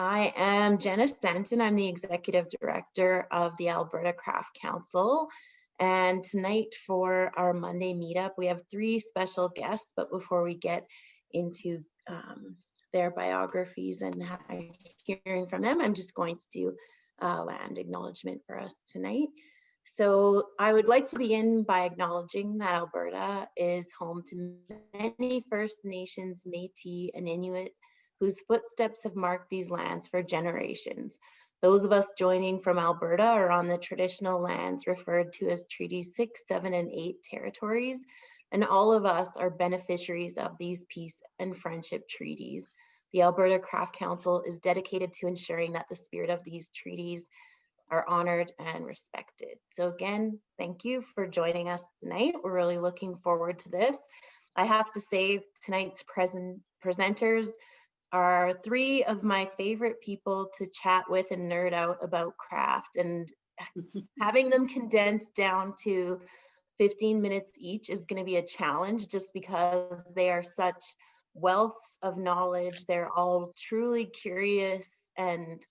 I am Jenna Stanton. I'm the Executive Director of the Alberta Craft Council. And tonight for our Monday meetup, we have three special guests. But before we get into their biographies and hearing from them, I'm just going to do land acknowledgement for us tonight. So I would like to begin by acknowledging that Alberta is home to many First Nations, Métis, and Inuit whose footsteps have marked these lands for generations. Those of us joining from Alberta are on the traditional lands referred to as Treaties 6, 7, and 8 territories, and all of us are beneficiaries of these peace and friendship treaties. The Alberta Craft Council is dedicated to ensuring that the spirit of these treaties are honored and respected. So again, thank you for joining us tonight. We're really looking forward to this. I have to say tonight's presenters are three of my favorite people to chat with and nerd out about craft, and having them condensed down to 15 minutes each is going to be a challenge just because they are such wealths of knowledge. They're all truly curious and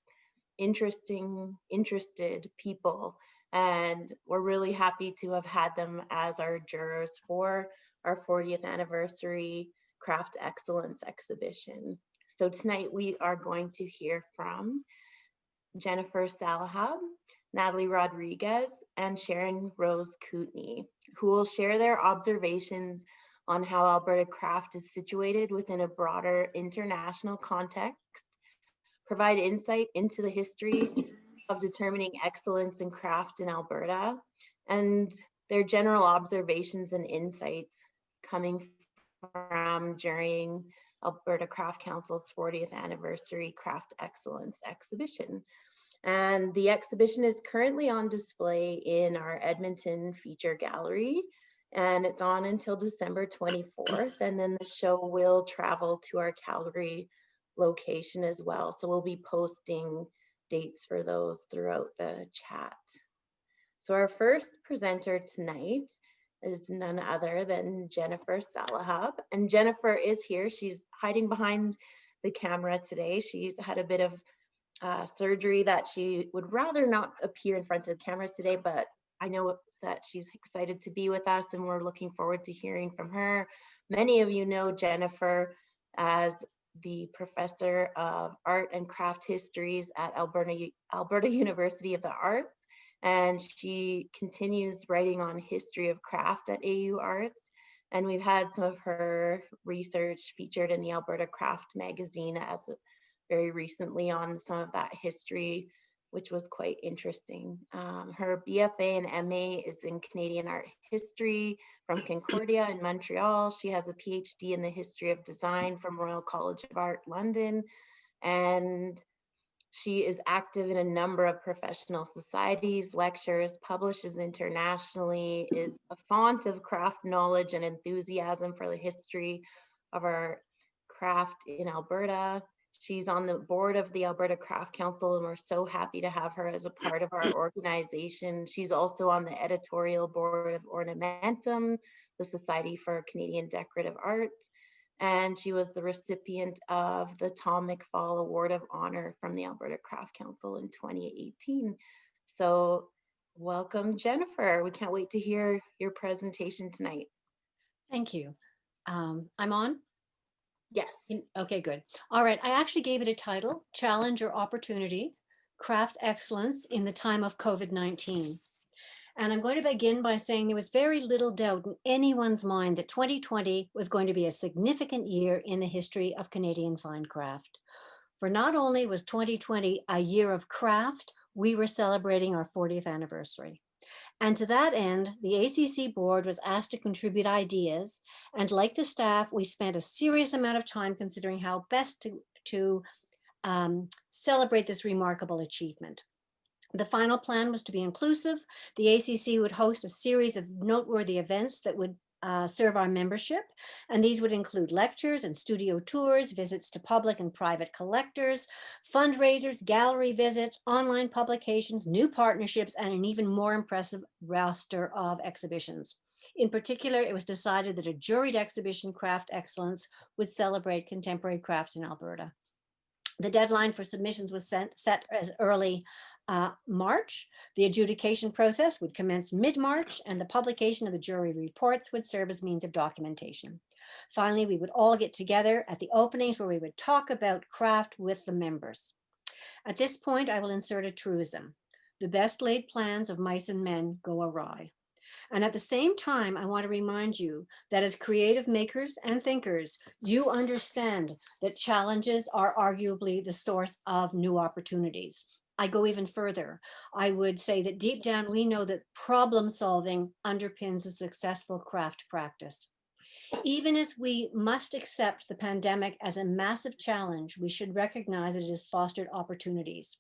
interested people, and we're really happy to have had them as our jurors for our 40th anniversary Craft Excellence exhibition. So tonight we are going to hear from Jennifer Salahub, Natali Rodrigues, and Sharon Rose Kootenay, who will share their observations on how Alberta craft is situated within a broader international context, provide insight into the history of determining excellence in craft in Alberta, and their general observations and insights coming from during Alberta Craft Council's 40th anniversary Craft Excellence exhibition. And the exhibition is currently on display in our Edmonton feature gallery, and it's on until December 24th. And then the show will travel to our Calgary location as well. So we'll be posting dates for those throughout the chat. So our first presenter tonight is none other than Jennifer Salahub. And Jennifer is here. She's hiding behind the camera today. She's had a bit of surgery that she would rather not appear in front of the camera today, but I know that she's excited to be with us and we're looking forward to hearing from her. Many of you know Jennifer as the Professor of Art and Craft Histories at Alberta University of the Arts. And she continues writing on history of craft at AU Arts. And we've had some of her research featured in the Alberta Craft magazine as very recently on some of that history, which was quite interesting. Her BFA and MA is in Canadian art history from Concordia in Montreal. She has a PhD in the history of design from Royal College of Art, London. And she is active in a number of professional societies, lectures, publishes internationally, is a font of craft knowledge and enthusiasm for the history of our craft in Alberta. She's on the board of the Alberta Craft Council, and we're so happy to have her as a part of our organization. She's also on the editorial board of Ornamentum, the Society for Canadian Decorative Arts. And she was the recipient of the Tom McFall Award of Honor from the Alberta Craft Council in 2018. So welcome, Jennifer. We can't wait to hear your presentation tonight. Thank you. I'm on? Yes. Okay, good. All right, I actually gave it a title, Challenge or Opportunity, Craft Excellence in the Time of COVID-19. And I'm going to begin by saying there was very little doubt in anyone's mind that 2020 was going to be a significant year in the history of Canadian fine craft. For not only was 2020 a year of craft, we were celebrating our 40th anniversary. And to that end, the A.C.E board was asked to contribute ideas. And like the staff, we spent a serious amount of time considering how best to celebrate this remarkable achievement. The final plan was to be inclusive. The A.C.E would host a series of noteworthy events that would serve our membership. And these would include lectures and studio tours, visits to public and private collectors, fundraisers, gallery visits, online publications, new partnerships, and an even more impressive roster of exhibitions. In particular, it was decided that a juried exhibition, Craft Excellence, would celebrate contemporary craft in Alberta. The deadline for submissions was set as early March. The adjudication process would commence mid-March, and the publication of the jury reports would serve as means of documentation. Finally, we would all get together at the openings where we would talk about craft with the members. At this point, I will insert a truism. The best laid plans of mice and men go awry. And at the same time, I want to remind you that as creative makers and thinkers, you understand that challenges are arguably the source of new opportunities. I go even further. I would say that deep down, we know that problem solving underpins a successful craft practice. Even as we must accept the pandemic as a massive challenge, we should recognize that it has fostered opportunities.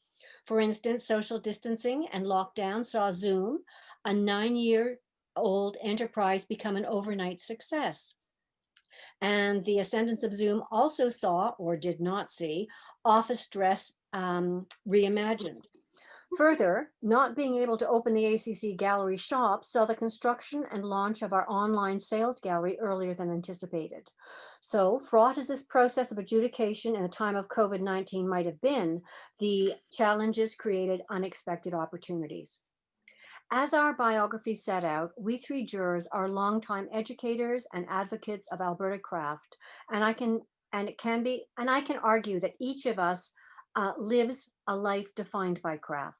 For instance, social distancing and lockdown saw Zoom, a 9-year-old enterprise, become an overnight success. And the ascendance of Zoom also saw, or did not see, office dress reimagined. Further, not being able to open the ACC gallery shop saw the construction and launch of our online sales gallery earlier than anticipated. So, fraught as this process of adjudication in a time of COVID-19 might have been, the challenges created unexpected opportunities. As our biography set out, we three jurors are longtime educators and advocates of Alberta craft, and I can argue that each of us lives a life defined by craft.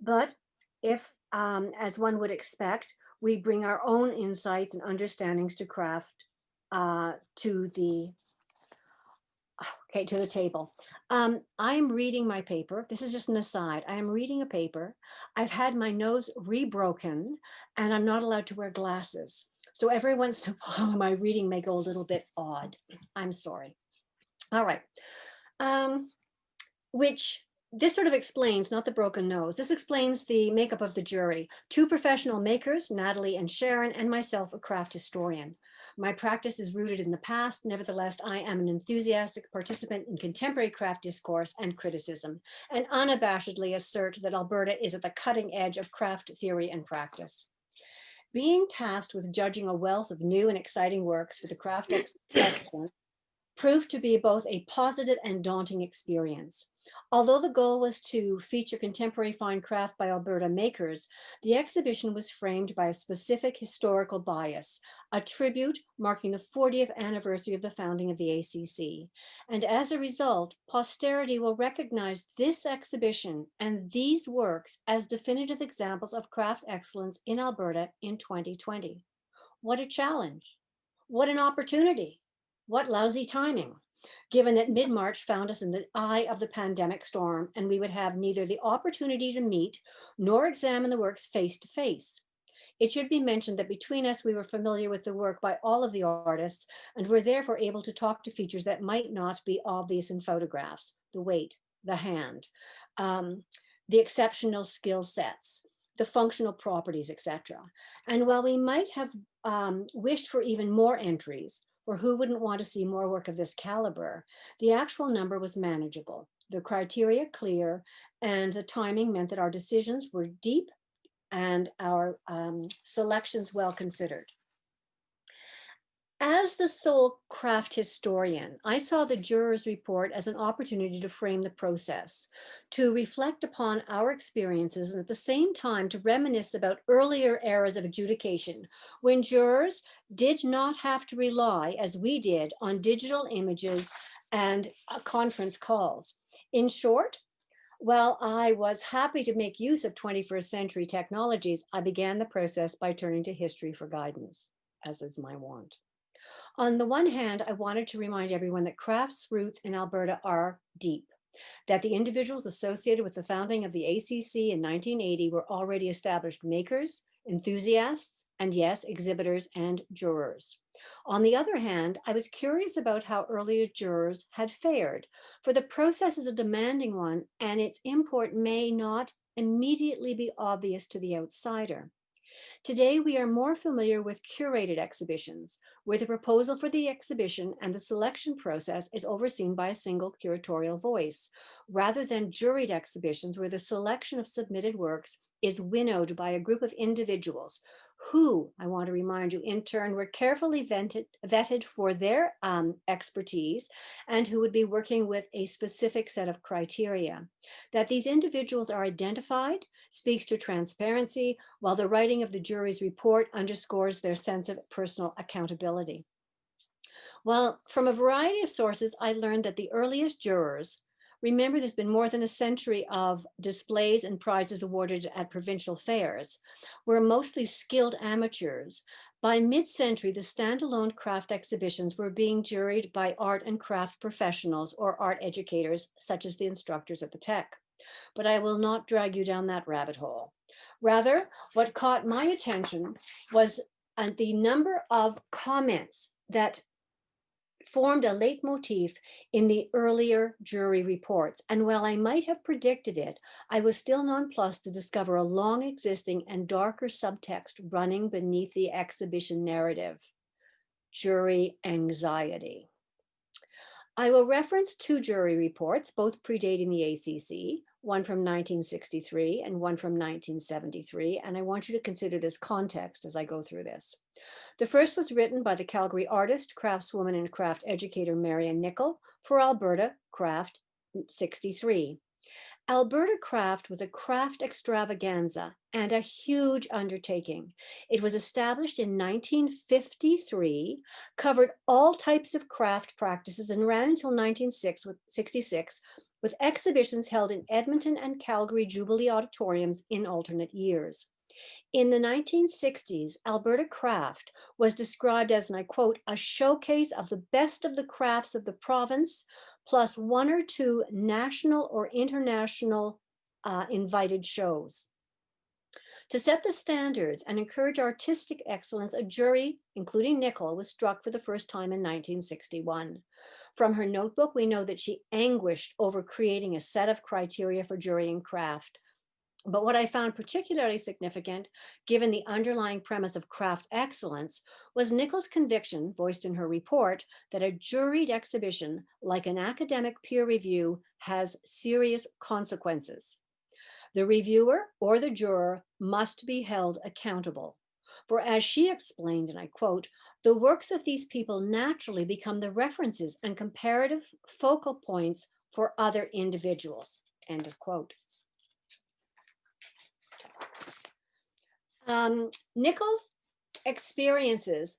But if, as one would expect, we bring our own insights and understandings to craft to the table. I'm reading my paper. This is just an aside. I am reading a paper. I've had my nose rebroken, and I'm not allowed to wear glasses. So every once in a while, my reading may go a little bit odd. I'm sorry. All right. This sort of explains, not the broken nose, this explains the makeup of the jury. 2 professional makers, Natali and Sharon, and myself, a craft historian. My practice is rooted in the past. Nevertheless, I am an enthusiastic participant in contemporary craft discourse and criticism, and unabashedly assert that Alberta is at the cutting edge of craft theory and practice. Being tasked with judging a wealth of new and exciting works for the craft excellence proved to be both a positive and daunting experience. Although the goal was to feature contemporary fine craft by Alberta makers, the exhibition was framed by a specific historical bias, a tribute marking the 40th anniversary of the founding of the ACC. And as a result, posterity will recognize this exhibition and these works as definitive examples of craft excellence in Alberta in 2020. What a challenge! What an opportunity! What lousy timing, given that mid-March found us in the eye of the pandemic storm, and we would have neither the opportunity to meet nor examine the works face to face. It should be mentioned that between us, we were familiar with the work by all of the artists and were therefore able to talk to features that might not be obvious in photographs: the weight, the hand, the exceptional skill sets, the functional properties, etc. And while we might have wished for even more entries, or who wouldn't want to see more work of this caliber, the actual number was manageable, the criteria clear, and the timing meant that our decisions were deep and our selections well considered. As the sole craft historian, I saw the jurors' report as an opportunity to frame the process, to reflect upon our experiences, and at the same time to reminisce about earlier eras of adjudication, when jurors did not have to rely, as we did, on digital images and conference calls. In short, while I was happy to make use of 21st century technologies, I began the process by turning to history for guidance, as is my wont. On the one hand, I wanted to remind everyone that craft's roots in Alberta are deep, that the individuals associated with the founding of the ACC in 1980 were already established makers, enthusiasts, and yes, exhibitors and jurors. On the other hand, I was curious about how earlier jurors had fared, for the process is a demanding one and its import may not immediately be obvious to the outsider. Today, we are more familiar with curated exhibitions, where the proposal for the exhibition and the selection process is overseen by a single curatorial voice, rather than juried exhibitions where the selection of submitted works is winnowed by a group of individuals who, I want to remind you, in turn were carefully vetted for their expertise and who would be working with a specific set of criteria. That these individuals are identified speaks to transparency, while the writing of the jury's report underscores their sense of personal accountability. Well, from a variety of sources, I learned that the earliest jurors, remember there's been more than a century of displays and prizes awarded at provincial fairs, were mostly skilled amateurs. By mid-century, the standalone craft exhibitions were being juried by art and craft professionals or art educators, such as the instructors at the Tech. But I will not drag you down that rabbit hole. Rather, what caught my attention was the number of comments that formed a leitmotif in the earlier jury reports. And while I might have predicted it, I was still nonplussed to discover a long existing and darker subtext running beneath the exhibition narrative: jury anxiety. I will reference two jury reports, both predating the A.C.E, one from 1963 and one from 1973, and I want you to consider this context as I go through this. The first was written by the Calgary artist, craftswoman, and craft educator Marian Nicol for Alberta Craft 63. Alberta Craft was a craft extravaganza and a huge undertaking. It was established in 1953, covered all types of craft practices, and ran until 1966 with exhibitions held in Edmonton and Calgary Jubilee auditoriums in alternate years. In the 1960s, Alberta Craft was described as, and I quote, a showcase of the best of the crafts of the province, plus one or two national or international invited shows. To set the standards and encourage artistic excellence, a jury, including Nicol, was struck for the first time in 1961. From her notebook, we know that she anguished over creating a set of criteria for jurying craft. But what I found particularly significant, given the underlying premise of craft excellence, was Nicol's conviction, voiced in her report, that a juried exhibition, like an academic peer review, has serious consequences. The reviewer or the juror must be held accountable. For as she explained, and I quote, the works of these people naturally become the references and comparative focal points for other individuals, end of quote. Nicol's experiences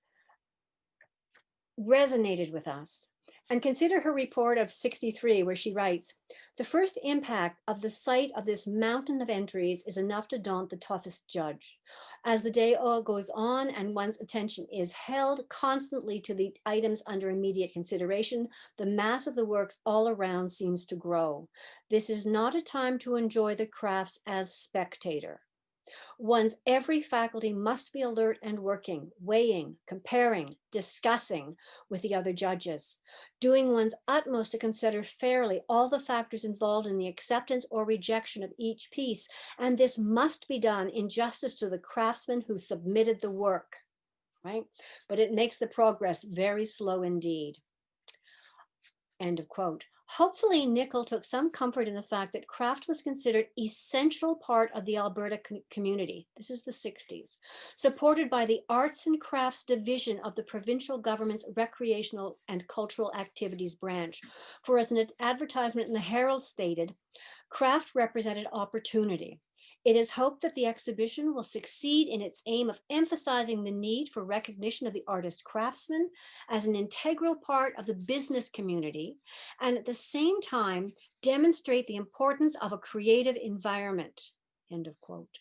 resonated with us. And consider her report of 63, where she writes, the first impact of the sight of this mountain of entries is enough to daunt the toughest judge. As the day goes on and one's attention is held constantly to the items under immediate consideration, the mass of the works all around seems to grow. This is not a time to enjoy the crafts as spectator. One's every faculty must be alert and working, weighing, comparing, discussing with the other judges, doing one's utmost to consider fairly all the factors involved in the acceptance or rejection of each piece. And this must be done in justice to the craftsman who submitted the work, right? But it makes the progress very slow indeed. End of quote. Hopefully, Nicol took some comfort in the fact that craft was considered an essential part of the Alberta community. This is the 60s, supported by the Arts and Crafts Division of the provincial government's Recreational and Cultural Activities branch. For as an advertisement in the Herald stated, craft represented opportunity. It is hoped that the exhibition will succeed in its aim of emphasizing the need for recognition of the artist craftsman as an integral part of the business community, and at the same time demonstrate the importance of a creative environment, end of quote.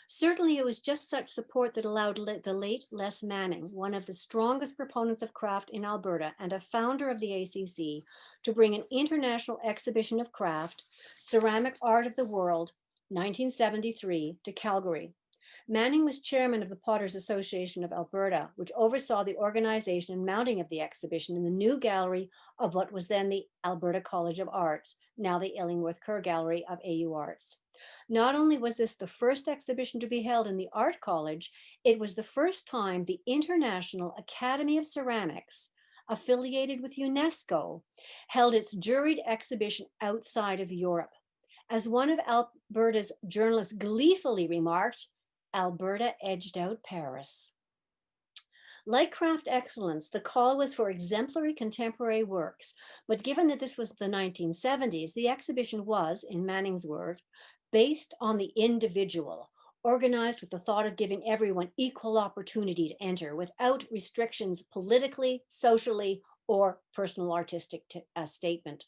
Certainly, it was just such support that allowed the late Les Manning, one of the strongest proponents of craft in Alberta and a founder of the A.C.E, to bring an international exhibition of craft, Ceramic Art of the World, 1973, to Calgary. Manning was chairman of the Potters Association of Alberta, which oversaw the organization and mounting of the exhibition in the new gallery of what was then the Alberta College of Arts, now the Illingworth Kerr Gallery of AU Arts. Not only was this the first exhibition to be held in the Art College, it was the first time the International Academy of Ceramics, affiliated with UNESCO, held its juried exhibition outside of Europe. As one of Alberta's journalists gleefully remarked, Alberta edged out Paris. Like craft excellence, the call was for exemplary contemporary works, but given that this was the 1970s, the exhibition was, in Manning's word, based on the individual, organized with the thought of giving everyone equal opportunity to enter without restrictions politically, socially, or personal artistic statement.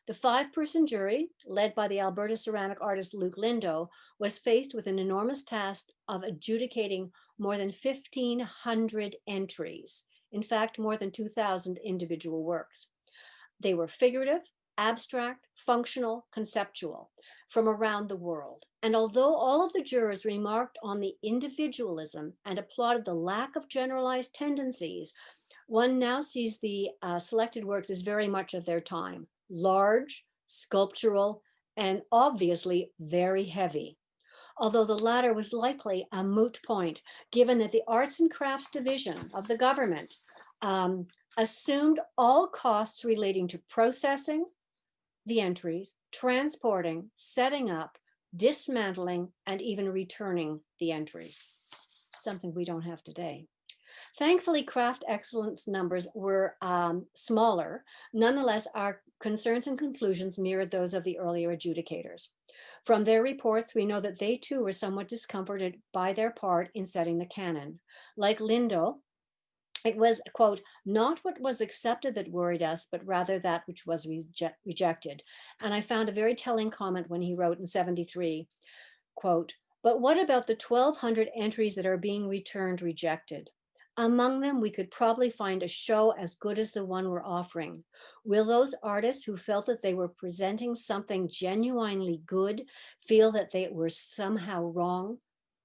The five-person jury, led by the Alberta ceramic artist Luke Lindo, was faced with an enormous task of adjudicating more than 1,500 entries. In fact, more than 2,000 individual works. They were figurative, abstract, functional, conceptual from around the world. And although all of the jurors remarked on the individualism and applauded the lack of generalized tendencies, one now sees the selected works as very much of their time. Large, sculptural, and obviously very heavy. Although the latter was likely a moot point, given that the Arts and Crafts Division of the government assumed all costs relating to processing the entries, transporting, setting up, dismantling, and even returning the entries. Something we don't have today. Thankfully, craft excellence numbers were smaller. Nonetheless, our concerns and conclusions mirrored those of the earlier adjudicators. From their reports, we know that they too were somewhat discomforted by their part in setting the canon. Like Lindo, it was, quote, not what was accepted that worried us, but rather that which was rejected. And I found a very telling comment when he wrote in 73, quote, but what about the 1,200 entries that are being returned rejected? Among them, we could probably find a show as good as the one we're offering. Will those artists who felt that they were presenting something genuinely good feel that they were somehow wrong?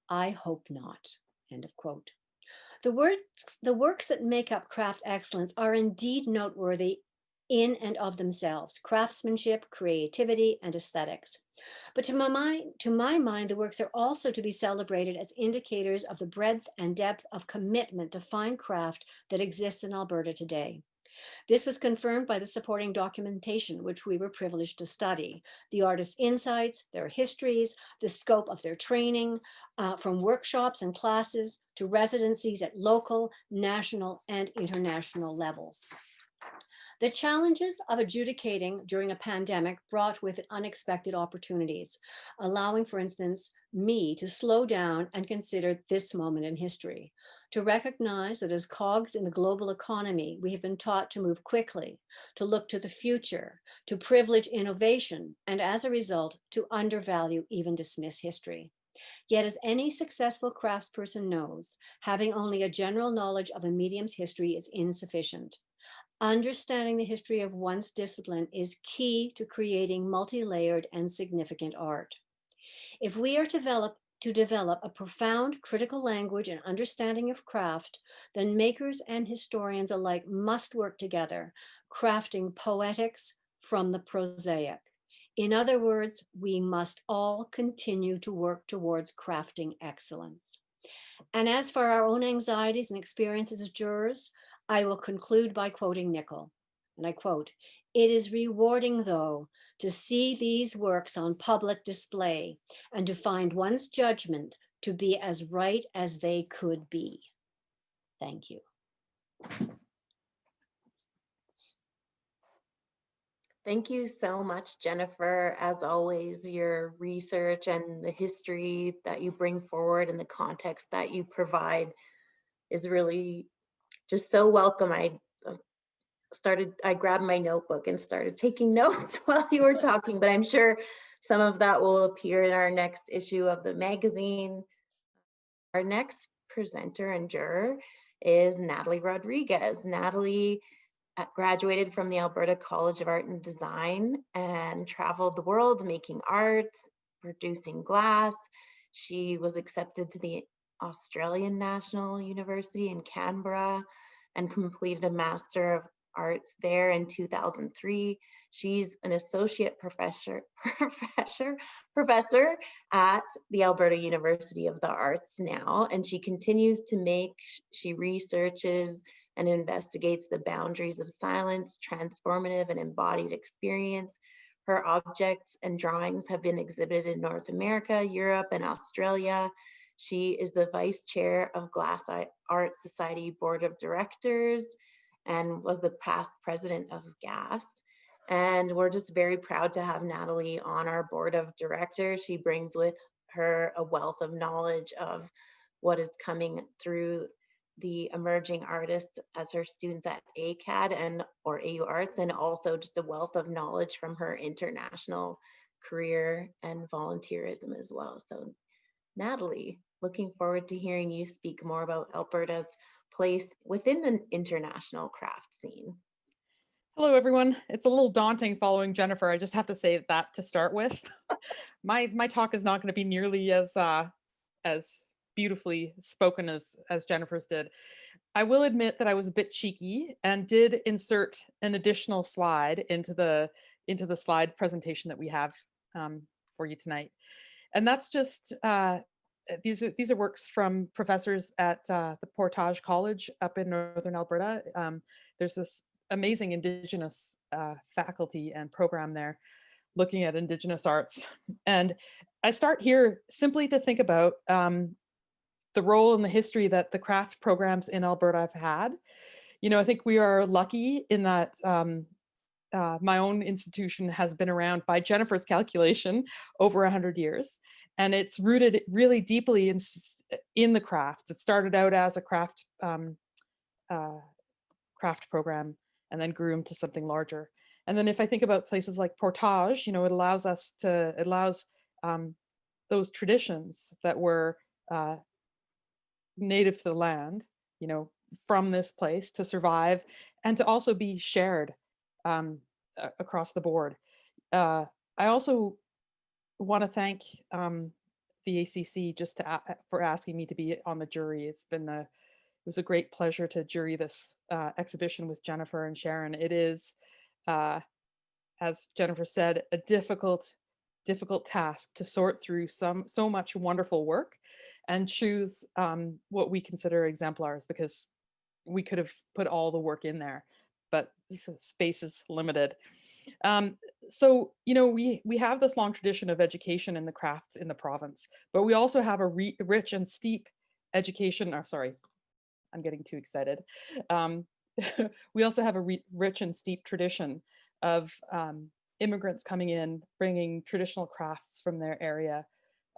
I hope not, end of quote. The works that make up craft excellence are indeed noteworthy in and of themselves: craftsmanship, creativity, and aesthetics. But to my mind, the works are also to be celebrated as indicators of the breadth and depth of commitment to fine craft that exists in Alberta today. This was confirmed by the supporting documentation, which we were privileged to study: the artists' insights, their histories, the scope of their training, from workshops and classes to residencies at local, national, and international levels. The challenges of adjudicating during a pandemic brought with it unexpected opportunities, allowing, for instance, me to slow down and consider this moment in history, to recognize that as cogs in the global economy, we have been taught to move quickly, to look to the future, to privilege innovation, and as a result, to undervalue, even dismiss history. Yet, as any successful craftsperson knows, having only a general knowledge of a medium's history is insufficient. Understanding the history of one's discipline is key to creating multi-layered and significant art. If we are to develop a profound critical language and understanding of craft, then makers and historians alike must work together, crafting poetics from the prosaic. In other words, we must all continue to work towards crafting excellence. And as for our own anxieties and experiences as jurors, I will conclude by quoting Nickel, and I quote, "It is rewarding, though, to see these works on public display and to find one's judgment to be as right as they could be." Thank you. Thank you so much, Jennifer. As always, your research and the history that you bring forward and the context that you provide is really just so welcome. I grabbed my notebook and started taking notes while you were talking, but I'm sure some of that will appear in our next issue of the magazine. Our next presenter and juror is Natali Rodrigues. Natali graduated from the Alberta College of Art and Design and traveled the world making art, producing glass. She was accepted to the Australian National University in Canberra and completed a Master of Arts there in 2003. She's an associate professor at the Alberta University of the Arts now, and she continues to she researches and investigates the boundaries of silence, transformative and embodied experience. Her objects and drawings have been exhibited in North America, Europe, and Australia. She is the vice chair of Glass Art Society Board of Directors and was the past president of GAS. And we're just very proud to have Natali on our board of directors. She brings with her a wealth of knowledge of what is coming through the emerging artists as her students at ACAD or AU Arts, and also just a wealth of knowledge from her international career and volunteerism as well. So Natali, looking forward to hearing you speak more about Alberta's place within the international craft scene. Hello, everyone. It's a little daunting following Jennifer. I just have to say that to start with. My talk is not going to be nearly as beautifully spoken as Jennifer's did. I will admit that I was a bit cheeky and did insert an additional slide into the slide presentation that we have for you tonight. And that's just these are works from professors at the Portage College up in Northern Alberta. There's this amazing Indigenous faculty and program there looking at Indigenous arts. And I start here simply to think about the role and the history that the craft programs in Alberta have had. You know, I think we are lucky in that my own institution has been around, by Jennifer's calculation, over 100 years. And it's rooted really deeply in the crafts. It started out as a craft program, and then grew into something larger. And then if I think about places like Portage, you know, it allows those traditions that were native to the land, you know, from this place to survive and to also be shared across the board. I also want to thank the A.C.E. just for asking me to be on the jury. It was a great pleasure to jury this exhibition with Jennifer and Sharon. It is, as Jennifer said, a difficult task to sort through so much wonderful work and choose what we consider exemplars, because we could have put all the work in there, but space is limited. So, you know, we have this long tradition of education in the crafts in the province, but we also have a rich and steep education, I'm getting too excited. We also have a rich and steep tradition of immigrants coming in, bringing traditional crafts from their area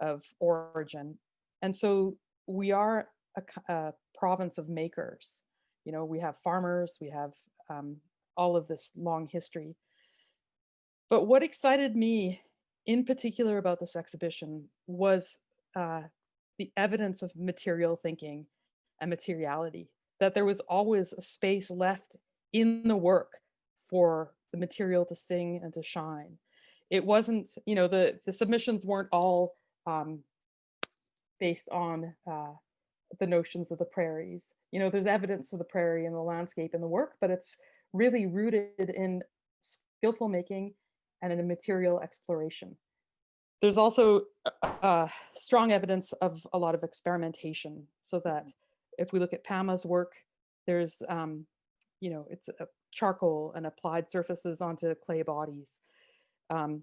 of origin. And so we are a province of makers. You know, we have farmers, we have all of this long history. But what excited me in particular about this exhibition was the evidence of material thinking and materiality, that there was always a space left in the work for the material to sing and to shine. It wasn't, you know, the submissions weren't all based on the notions of the prairies. You know, there's evidence of the prairie and the landscape in the work, but it's really rooted in skillful making and in a material exploration. There's also strong evidence of a lot of experimentation, so that if we look at Pamma's work, there's, you know, it's a charcoal and applied surfaces onto clay bodies. And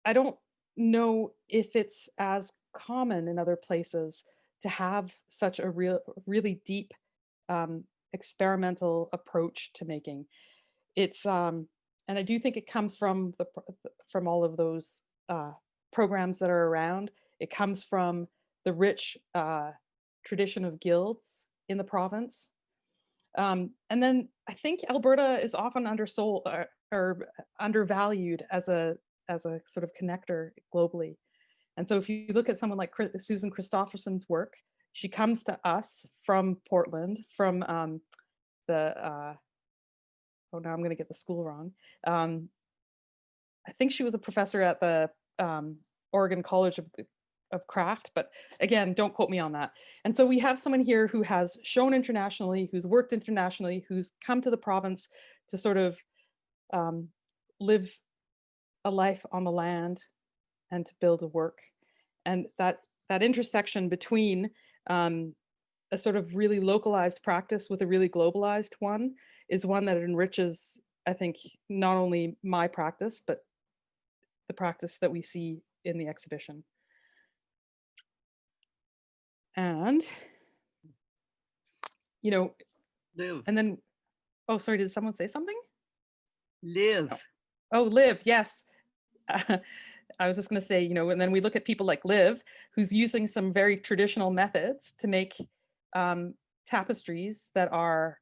I don't know if it's as common in other places to have such a really deep experimental approach to making. It's, and I do think it comes from from all of those programs that are around. It comes from the rich tradition of guilds in the province. And then I think Alberta is often undersold or undervalued as a sort of connector globally. And so if you look at someone like Susan Kristoferson's work, she comes to us from Portland, from oh, now I'm going to get the school wrong. I think she was a professor at the Oregon College of Craft, but again, don't quote me on that. And so we have someone here who has shown internationally, who's worked internationally, who's come to the province to sort of live a life on the land and to build a work. And that intersection between a sort of really localized practice with a really globalized one is one that enriches, I think, not only my practice, but the practice that we see in the exhibition. And, you know, Live. and then, oh, sorry, did someone say something? Live. Oh, Liv, yes. I was just going to say, you know, and then we look at people like Liv, who's using some very traditional methods to make tapestries that are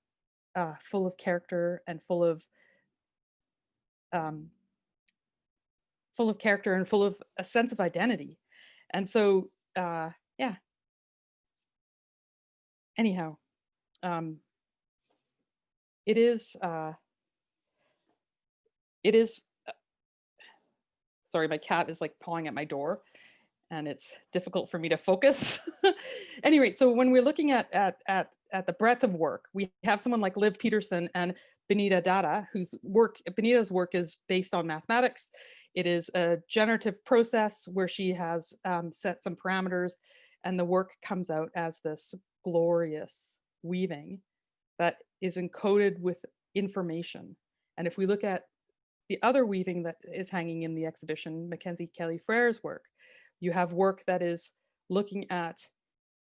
full of character and full of character and full of a sense of identity. And so, yeah. Anyhow, it is, sorry, my cat is like pawing at my door and it's difficult for me to focus. Anyway, so when we're looking at the breadth of work, we have someone like Liv Pedersen and Bonita Datta, whose work, Bonita's work is based on mathematics. It is a generative process where she has set some parameters, and the work comes out as this glorious weaving that is encoded with information. And if we look at the other weaving that is hanging in the exhibition, Mackenzie Kelly-Frère's work, you have work that is looking at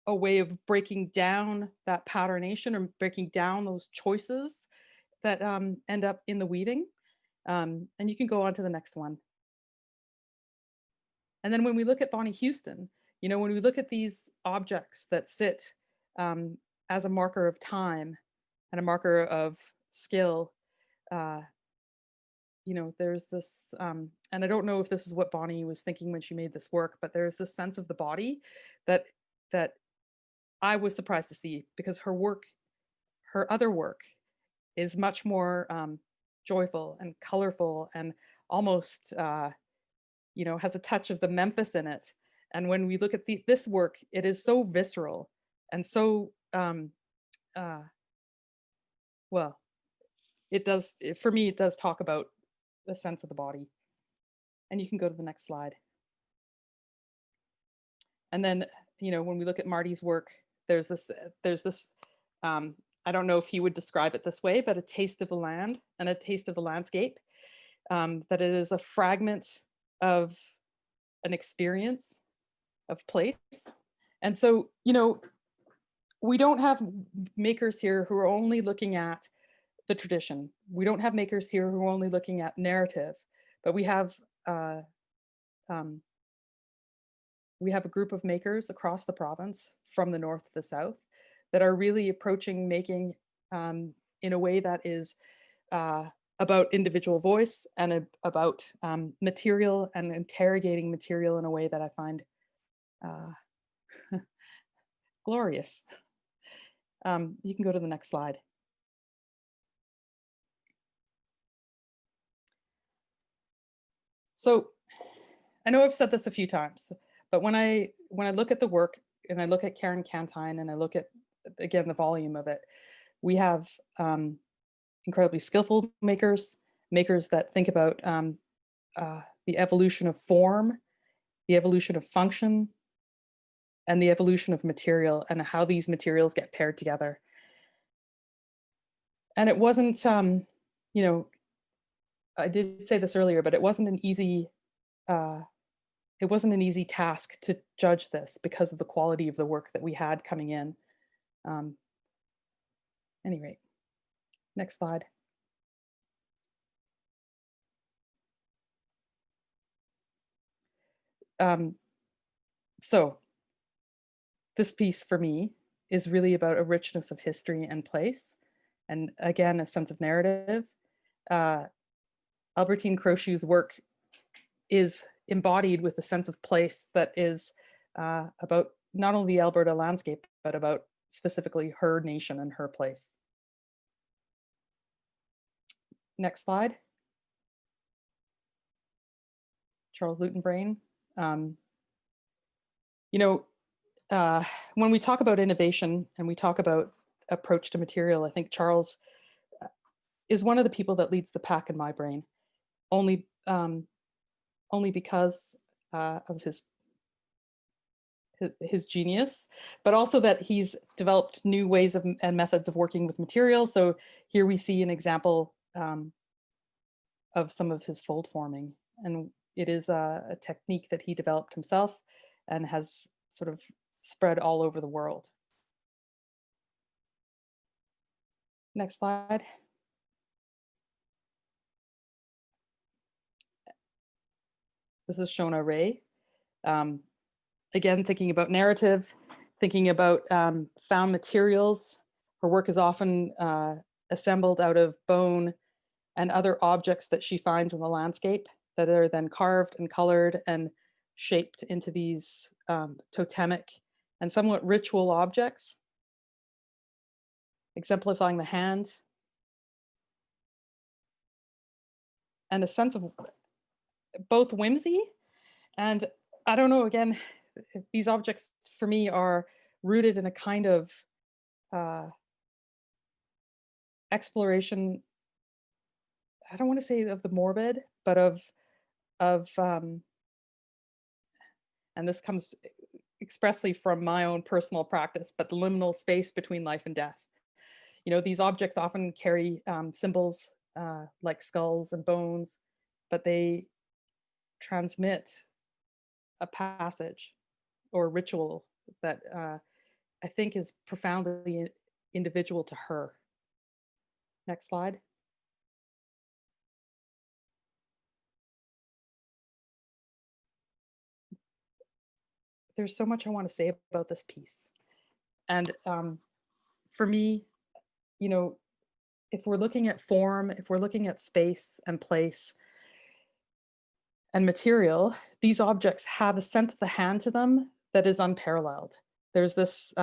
a way of breaking down that patternation or breaking down those choices that end up in the weaving. And you can go on to the next one. And then when we look at Bonny Houston, you know, when we look at these objects that sit as a marker of time and a marker of skill, you know, there's this, and I don't know if this is what Bonny was thinking when she made this work, but there's this sense of the body that I was surprised to see, because her work, her other work, is much more joyful and colorful and almost, you know, has a touch of the Memphis in it. And when we look at this work, it is so visceral and so, well, it does, for me, it does talk about the sense of the body. And you can go to the next slide. And then, you know, when we look at Marty's work, there's this, I don't know if he would describe it this way, but a taste of the land and a taste of the landscape, that it is a fragment of an experience of place. And so, you know, we don't have makers here who are only looking at the tradition. We don't have makers here who are only looking at narrative, but we have a group of makers across the province, from the north to the south, that are really approaching making in a way that is about individual voice and about material, and interrogating material in a way that I find glorious. You can go to the next slide. So I know I've said this a few times, but when I look at the work and I look at Karen Cantine and I look at, again, the volume of it, we have incredibly skillful makers that think about the evolution of form, the evolution of function, and the evolution of material, and how these materials get paired together. And it wasn't, you know, I did say this earlier, but it wasn't an easy task to judge this because of the quality of the work that we had coming in. Anyway, next slide. So this piece for me is really about a richness of history and place, and again, a sense of narrative. Albertine Crowshoe's work is embodied with a sense of place that is about not only the Alberta landscape, but about specifically her nation and her place. Next slide. Charles Lewton-Brain. You know, when we talk about innovation and we talk about approach to material, I think Charles is one of the people that leads the pack in my brain, only because of his genius, but also that he's developed new ways of and methods of working with material. So here we see an example of some of his fold forming, and it is a technique that he developed himself and has sort of spread all over the world. Next slide. This is Shona Ray. Again, thinking about narrative, thinking about found materials. Her work is often assembled out of bone and other objects that she finds in the landscape that are then carved and colored and shaped into these totemic and somewhat ritual objects, exemplifying the hand and a sense of both whimsy and, I don't know, again, these objects for me are rooted in a kind of exploration, I don't want to say of the morbid, but of and this comes expressly from my own personal practice, but the liminal space between life and death. You know, these objects often carry symbols like skulls and bones, but they transmit a passage or ritual that I think is profoundly individual to her. Next slide. There's so much I want to say about this piece. And for me, you know, if we're looking at form, if we're looking at space and place and material, these objects have a sense of the hand to them that is unparalleled. There's this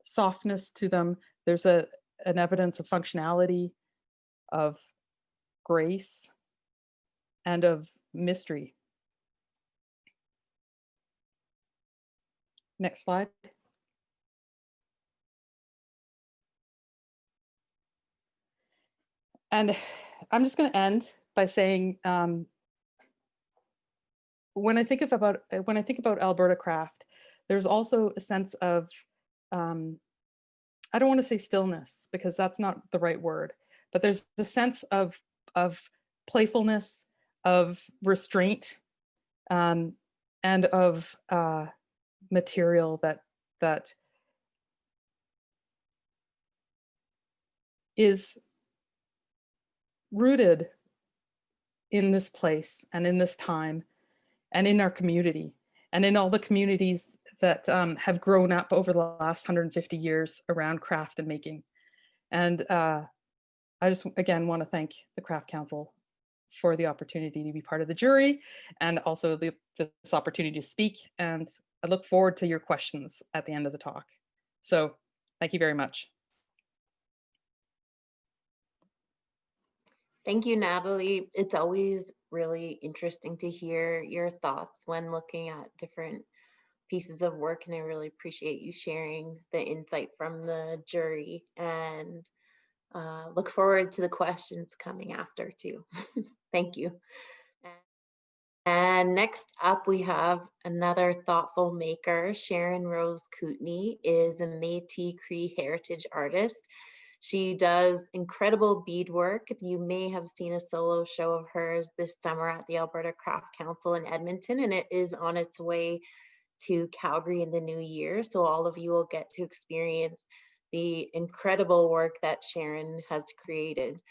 softness to them. There's an evidence of functionality, of grace, and of mystery. Next slide. And I'm just going to end by saying, when I think about Alberta craft, there's also a sense of, I don't want to say stillness because that's not the right word, but there's the sense of playfulness, of restraint, and of material that is rooted in this place and in this time and in our community and in all the communities that have grown up over the last 150 years around craft and making. And I just, again, want to thank the Craft Council for the opportunity to be part of the jury and also this opportunity to speak. And I look forward to your questions at the end of the talk. So thank you very much. Thank you, Natali. It's always really interesting to hear your thoughts when looking at different pieces of work, and I really appreciate you sharing the insight from the jury, and look forward to the questions coming after too. Thank you. And next up, we have another thoughtful maker. Sharon Rose Kootenay is a Métis Cree heritage artist. She does incredible beadwork. You may have seen a solo show of hers this summer at the Alberta Craft Council in Edmonton, and it is on its way to Calgary in the new year. So all of you will get to experience the incredible work that Sharon has created.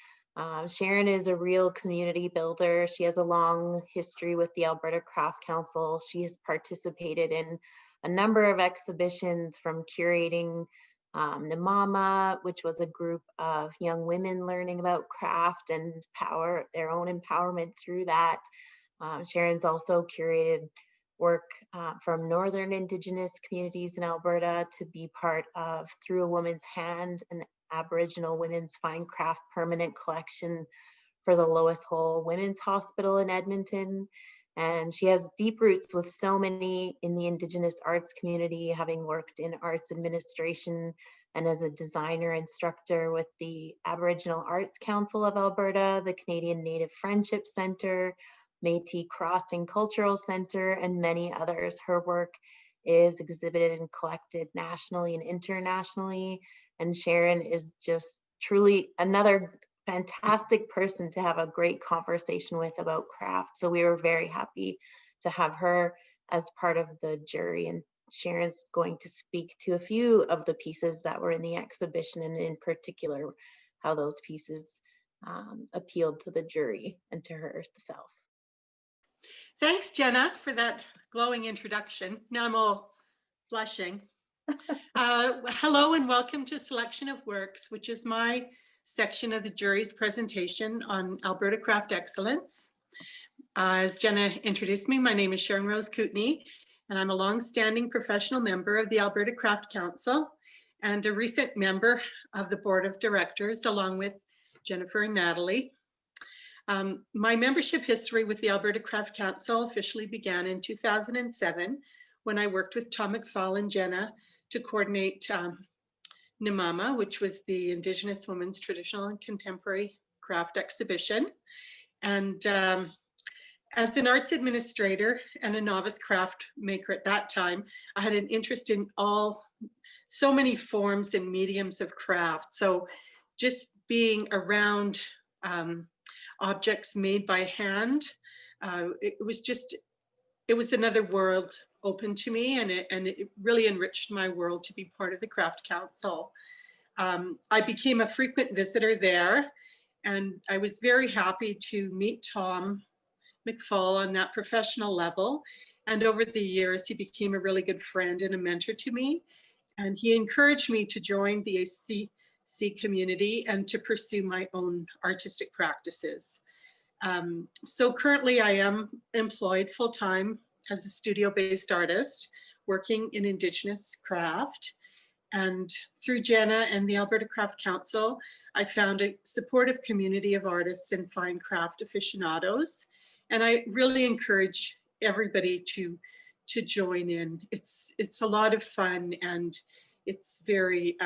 Sharon is a real community builder. She has a long history with the Alberta Craft Council. She has participated in a number of exhibitions, from curating Namama, which was a group of young women learning about craft and their own empowerment through that. Sharon's also curated work from Northern Indigenous communities in Alberta to be part of Through a Woman's Hand, an Aboriginal women's fine craft permanent collection for the Lois Hole Women's Hospital in Edmonton. And she has deep roots with so many in the Indigenous arts community, having worked in arts administration and as a designer instructor with the Aboriginal Arts Council of Alberta, the Canadian Native Friendship Centre, Métis Crossing Cultural Centre, and many others. Her work is exhibited and collected nationally and internationally. And Sharon is just truly another fantastic person to have a great conversation with about craft. So we were very happy to have her as part of the jury, and Sharon's going to speak to a few of the pieces that were in the exhibition, and in particular how those pieces appealed to the jury and to herself. Thanks, Jenna, for that glowing introduction. Now I'm all blushing. Hello and welcome to Selection of Works, which is my section of the jury's presentation on Alberta Craft Excellence. As Jenna introduced me, my name is Sharon Rose Kootenay, and I'm a long-standing professional member of the Alberta Craft Council and a recent member of the Board of Directors, along with Jennifer and Natali. My membership history with the Alberta Craft Council officially began in 2007 when I worked with Tom McFall and Jenna to coordinate Nimama, which was the Indigenous Women's Traditional and Contemporary Craft Exhibition. And as an arts administrator and a novice craft maker at that time, I had an interest in so many forms and mediums of craft. So just being around objects made by hand, it was another world open to me, and it really enriched my world to be part of the Craft Council. I became a frequent visitor there, and I was very happy to meet Tom McFall on that professional level. And over the years, he became a really good friend and a mentor to me. And he encouraged me to join the A.C.E community and to pursue my own artistic practices. So currently I am employed full-time as a studio-based artist working in Indigenous craft. And through Jenna and the Alberta Craft Council, I found a supportive community of artists and fine craft aficionados. And I really encourage everybody to join in. It's a lot of fun, and it's very,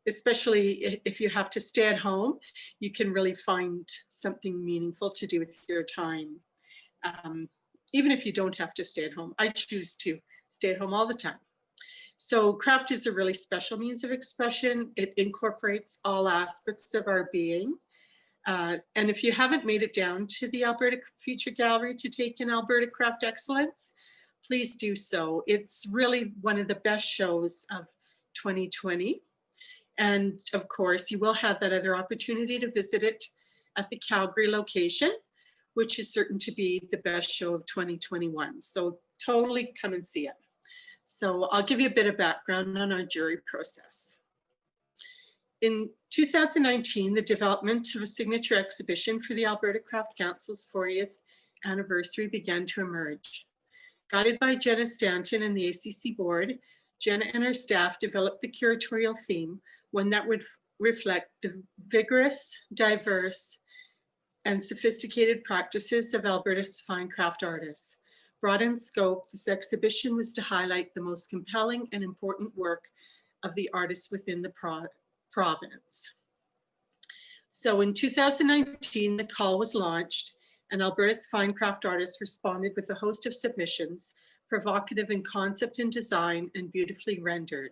especially if you have to stay at home, you can really find something meaningful to do with your time. Even if you don't have to stay at home, I choose to stay at home all the time. So craft is a really special means of expression. It incorporates all aspects of our being. And if you haven't made it down to the Alberta Feature Gallery to take in Alberta Craft Excellence, please do so. It's really one of the best shows of 2020. And of course, you will have that other opportunity to visit it at the Calgary location, which is certain to be the best show of 2021. So totally come and see it. So I'll give you a bit of background on our jury process. In 2019, the development of a signature exhibition for the Alberta Craft Council's 40th anniversary began to emerge. Guided by Jenna Stanton and the A.C.E board, Jenna and her staff developed the curatorial theme, one that would reflect the vigorous, diverse, and sophisticated practices of Alberta's fine craft artists. Broad in scope, this exhibition was to highlight the most compelling and important work of the artists within the province. So in 2019, the call was launched, and Alberta's fine craft artists responded with a host of submissions, provocative in concept and design and beautifully rendered.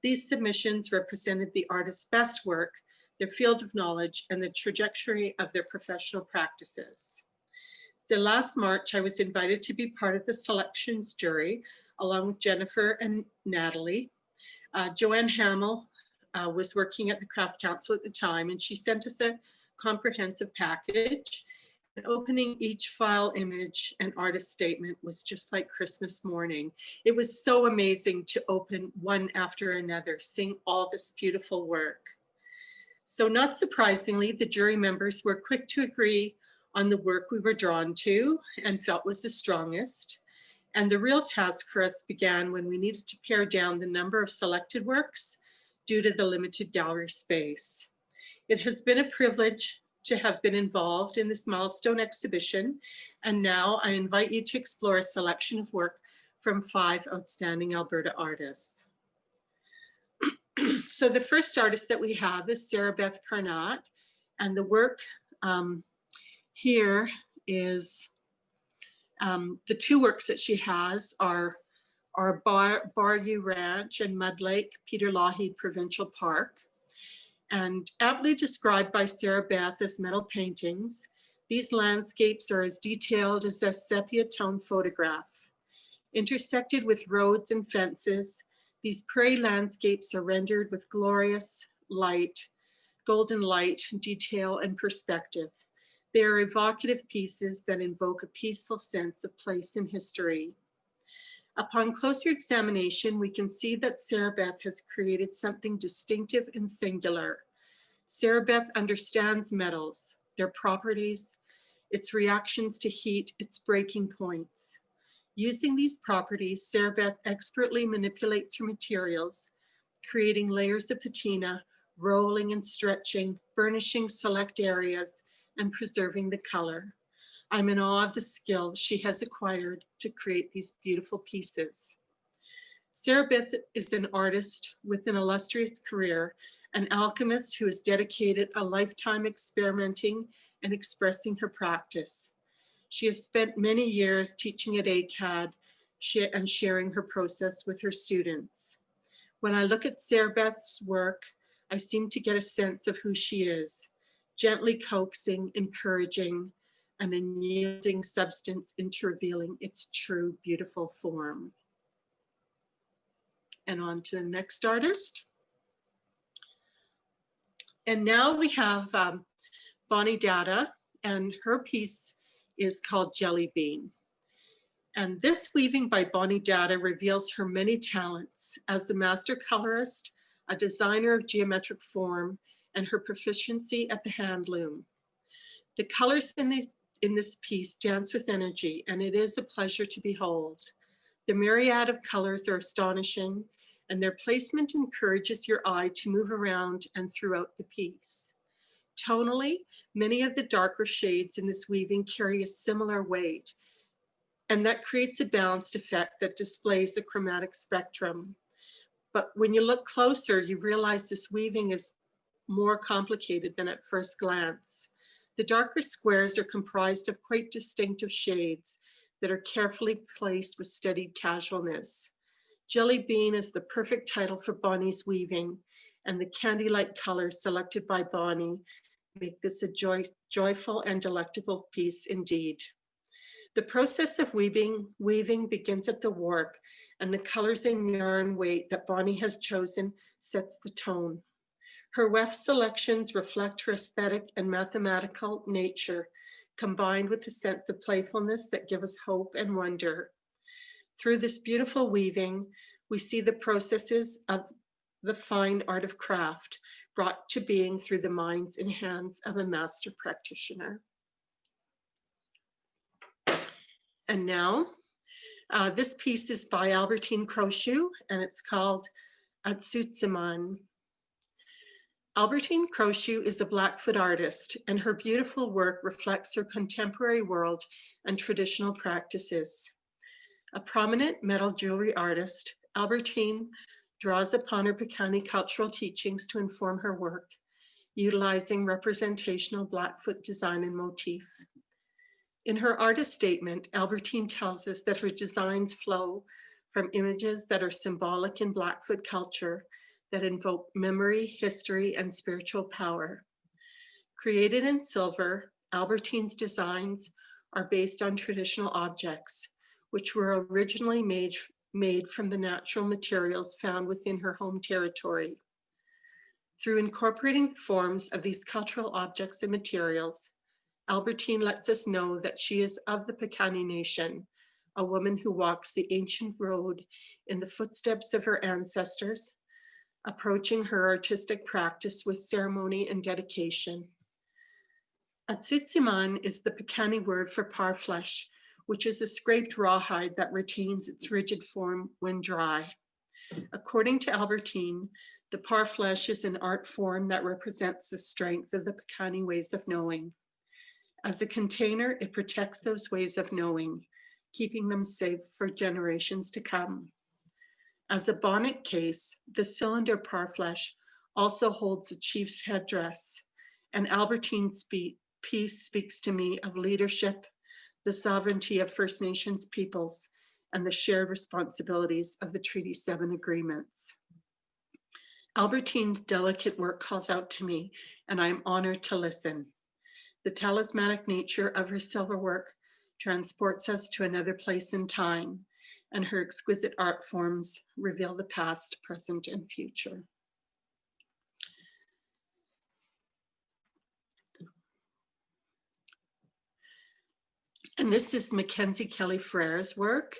These submissions represented the artist's best work, their field of knowledge, and the trajectory of their professional practices. So last March, I was invited to be part of the selections jury, along with Jennifer and Natali. Joanne Hamill was working at the Craft Council at the time, and she sent us a comprehensive package. And opening each file image and artist statement was just like Christmas morning. It was so amazing to open one after another, seeing all this beautiful work. So not surprisingly, the jury members were quick to agree on the work we were drawn to and felt was the strongest. And the real task for us began when we needed to pare down the number of selected works due to the limited gallery space. It has been a privilege to have been involved in this milestone exhibition. And now I invite you to explore a selection of work from 5 outstanding Alberta artists. So the first artist that we have is Sarabeth Carnat, and the work here is the 2 works that she has are Barview Ranch and Mud Lake Peter Lougheed Provincial Park. And aptly described by Sarabeth as metal paintings, these landscapes are as detailed as a sepia tone photograph. Intersected with roads and fences, these prairie landscapes are rendered with glorious light, golden light, detail, and perspective. They are evocative pieces that invoke a peaceful sense of place in history. Upon closer examination, we can see that Sarabeth has created something distinctive and singular. Sarabeth understands metals, their properties, its reactions to heat, its breaking points. Using these properties, Sarabeth expertly manipulates her materials, creating layers of patina, rolling and stretching, burnishing select areas, and preserving the color. I'm in awe of the skill she has acquired to create these beautiful pieces. Sarabeth is an artist with an illustrious career, an alchemist who has dedicated a lifetime experimenting and expressing her practice. She has spent many years teaching at A.C.E and sharing her process with her students. When I look at Sarabeth's work, I seem to get a sense of who she is, gently coaxing, encouraging, and in yielding substance into revealing its true beautiful form. And on to the next artist. And now we have Bonny Datta, and her piece is called Jelly Bean. And this weaving by Bonny Datta reveals her many talents as a master colorist, a designer of geometric form, and her proficiency at the hand loom. The colors in this piece dance with energy, and it is a pleasure to behold. The myriad of colors are astonishing, and their placement encourages your eye to move around and throughout the piece. Tonally, many of the darker shades in this weaving carry a similar weight, and that creates a balanced effect that displays the chromatic spectrum. But when you look closer, you realize this weaving is more complicated than at first glance. The darker squares are comprised of quite distinctive shades that are carefully placed with studied casualness. Jelly Bean is the perfect title for Bonny's weaving, and the candy-like colors selected by Bonny make this a joyful and delectable piece indeed. The process of weaving begins at the warp, and the colors and yarn weight that Bonny has chosen sets the tone. Her weft selections reflect her aesthetic and mathematical nature, combined with a sense of playfulness that give us hope and wonder. Through this beautiful weaving, we see the processes of the fine art of craft brought to being through the minds and hands of a master practitioner. And now, this piece is by Albertine Crochue, and it's called A.C.E. Albertine Crochue is a Blackfoot artist, and her beautiful work reflects her contemporary world and traditional practices. A prominent metal jewelry artist, Albertine draws upon her Piikani cultural teachings to inform her work, utilizing representational Blackfoot design and motif. In her artist statement, Albertine tells us that her designs flow from images that are symbolic in Blackfoot culture that invoke memory, history, and spiritual power. Created in silver, Albertine's designs are based on traditional objects, which were originally made from the natural materials found within her home territory. Through incorporating the forms of these cultural objects and materials, Albertine lets us know that she is of the Piikani Nation, a woman who walks the ancient road in the footsteps of her ancestors, approaching her artistic practice with ceremony and dedication. A.C.E. is the Piikani word for parfleche, which is a scraped rawhide that retains its rigid form when dry. According to Albertine, the parfleche is an art form that represents the strength of the Piikani ways of knowing. As a container, it protects those ways of knowing, keeping them safe for generations to come. As a bonnet case, the cylinder parfleche also holds a chief's headdress, and Albertine's piece speaks to me of leadership, the sovereignty of First Nations peoples, and the shared responsibilities of the Treaty 7 agreements. Albertine's delicate work calls out to me, and I am honored to listen. The talismanic nature of her silver work transports us to another place in time, and her exquisite art forms reveal the past, present, and future. And this is Mackenzie Kelly-Frére's work.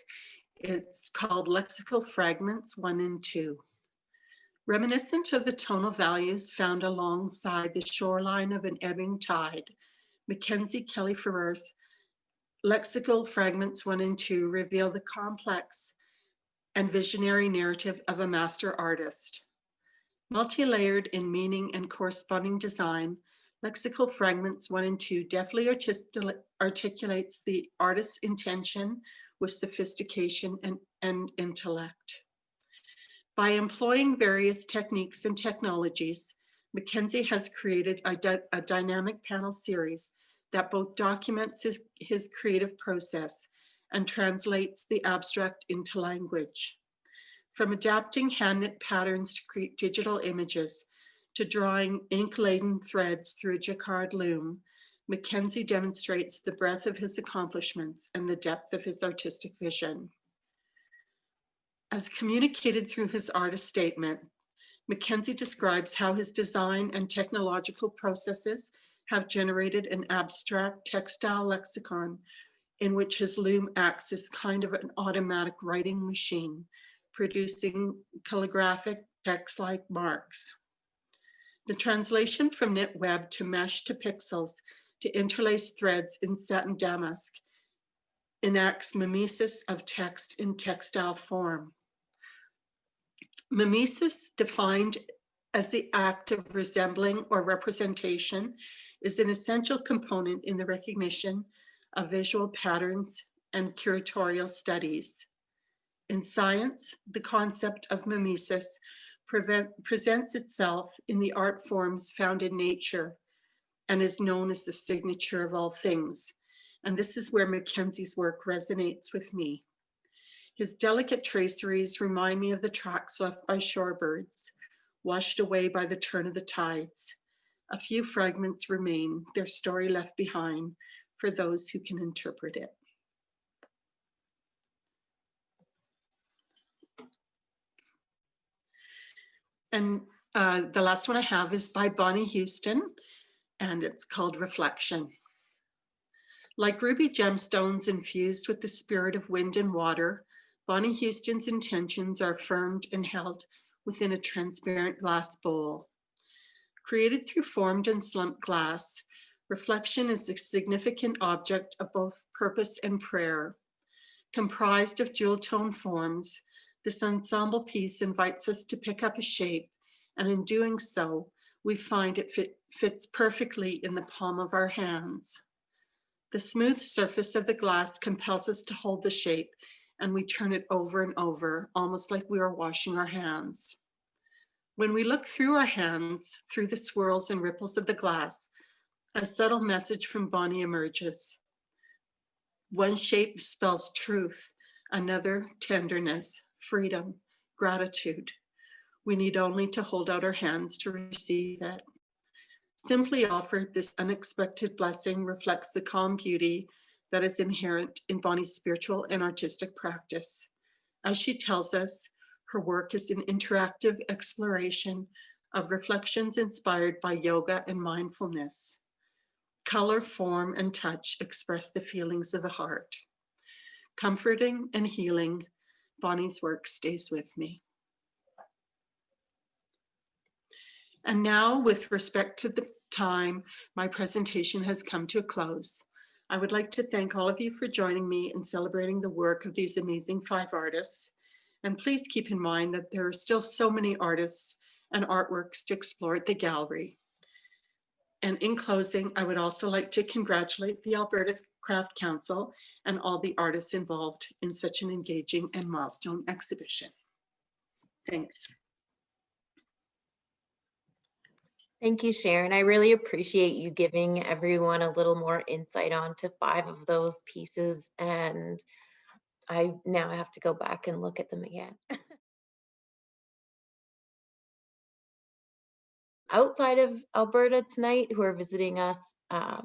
It's called Lexical Fragments 1 and 2. Reminiscent of the tonal values found alongside the shoreline of an ebbing tide, Mackenzie Kelly-Frére's Lexical Fragments 1 and 2 reveal the complex and visionary narrative of a master artist. Multi-layered in meaning and corresponding design, Lexical Fragments 1 and 2 deftly articulates the artist's intention with sophistication and intellect. By employing various techniques and technologies, Mackenzie has created a dynamic panel series that both documents his creative process and translates the abstract into language. From adapting hand-knit patterns to create digital images, to drawing ink-laden threads through a jacquard loom, Mackenzie demonstrates the breadth of his accomplishments and the depth of his artistic vision. As communicated through his artist statement, Mackenzie describes how his design and technological processes have generated an abstract textile lexicon in which his loom acts as kind of an automatic writing machine, producing calligraphic text-like marks. The translation from knit web to mesh to pixels to interlaced threads in satin damask enacts mimesis of text in textile form. Mimesis, defined as the act of resembling or representation, is an essential component in the recognition of visual patterns and curatorial studies. In science, the concept of mimesis presents itself in the art forms found in nature and is known as the signature of all things. And this is where Mackenzie's work resonates with me. His delicate traceries remind me of the tracks left by shorebirds, washed away by the turn of the tides. A few fragments remain, their story left behind for those who can interpret it. And the last one I have is by Bonny Houston, and it's called Reflection. Like ruby gemstones infused with the spirit of wind and water, Bonny Houston's intentions are affirmed and held within a transparent glass bowl. Created through formed and slumped glass, Reflection is a significant object of both purpose and prayer. Comprised of jewel tone forms, this ensemble piece invites us to pick up a shape, and in doing so, we find it fits perfectly in the palm of our hands. The smooth surface of the glass compels us to hold the shape, and we turn it over and over, almost like we are washing our hands. When we look through our hands, through the swirls and ripples of the glass, a subtle message from Bonny emerges. One shape spells truth, another tenderness, freedom, gratitude. We need only to hold out our hands to receive it. Simply offered, this unexpected blessing reflects the calm beauty that is inherent in Bonny's spiritual and artistic practice. As she tells us, her work is an interactive exploration of reflections inspired by yoga and mindfulness. Color, form, and touch express the feelings of the heart. Comforting and healing, Bonny's work stays with me. And now, with respect to the time, my presentation has come to a close. I would like to thank all of you for joining me in celebrating the work of these amazing 5 artists. And please keep in mind that there are still so many artists and artworks to explore at the gallery. And in closing, I would also like to congratulate the Alberta Craft Council and all the artists involved in such an engaging and milestone exhibition. Thanks. Thank you, Sharon. I really appreciate you giving everyone a little more insight onto 5 of those pieces, and I now have to go back and look at them again. outside of Alberta tonight who are visiting us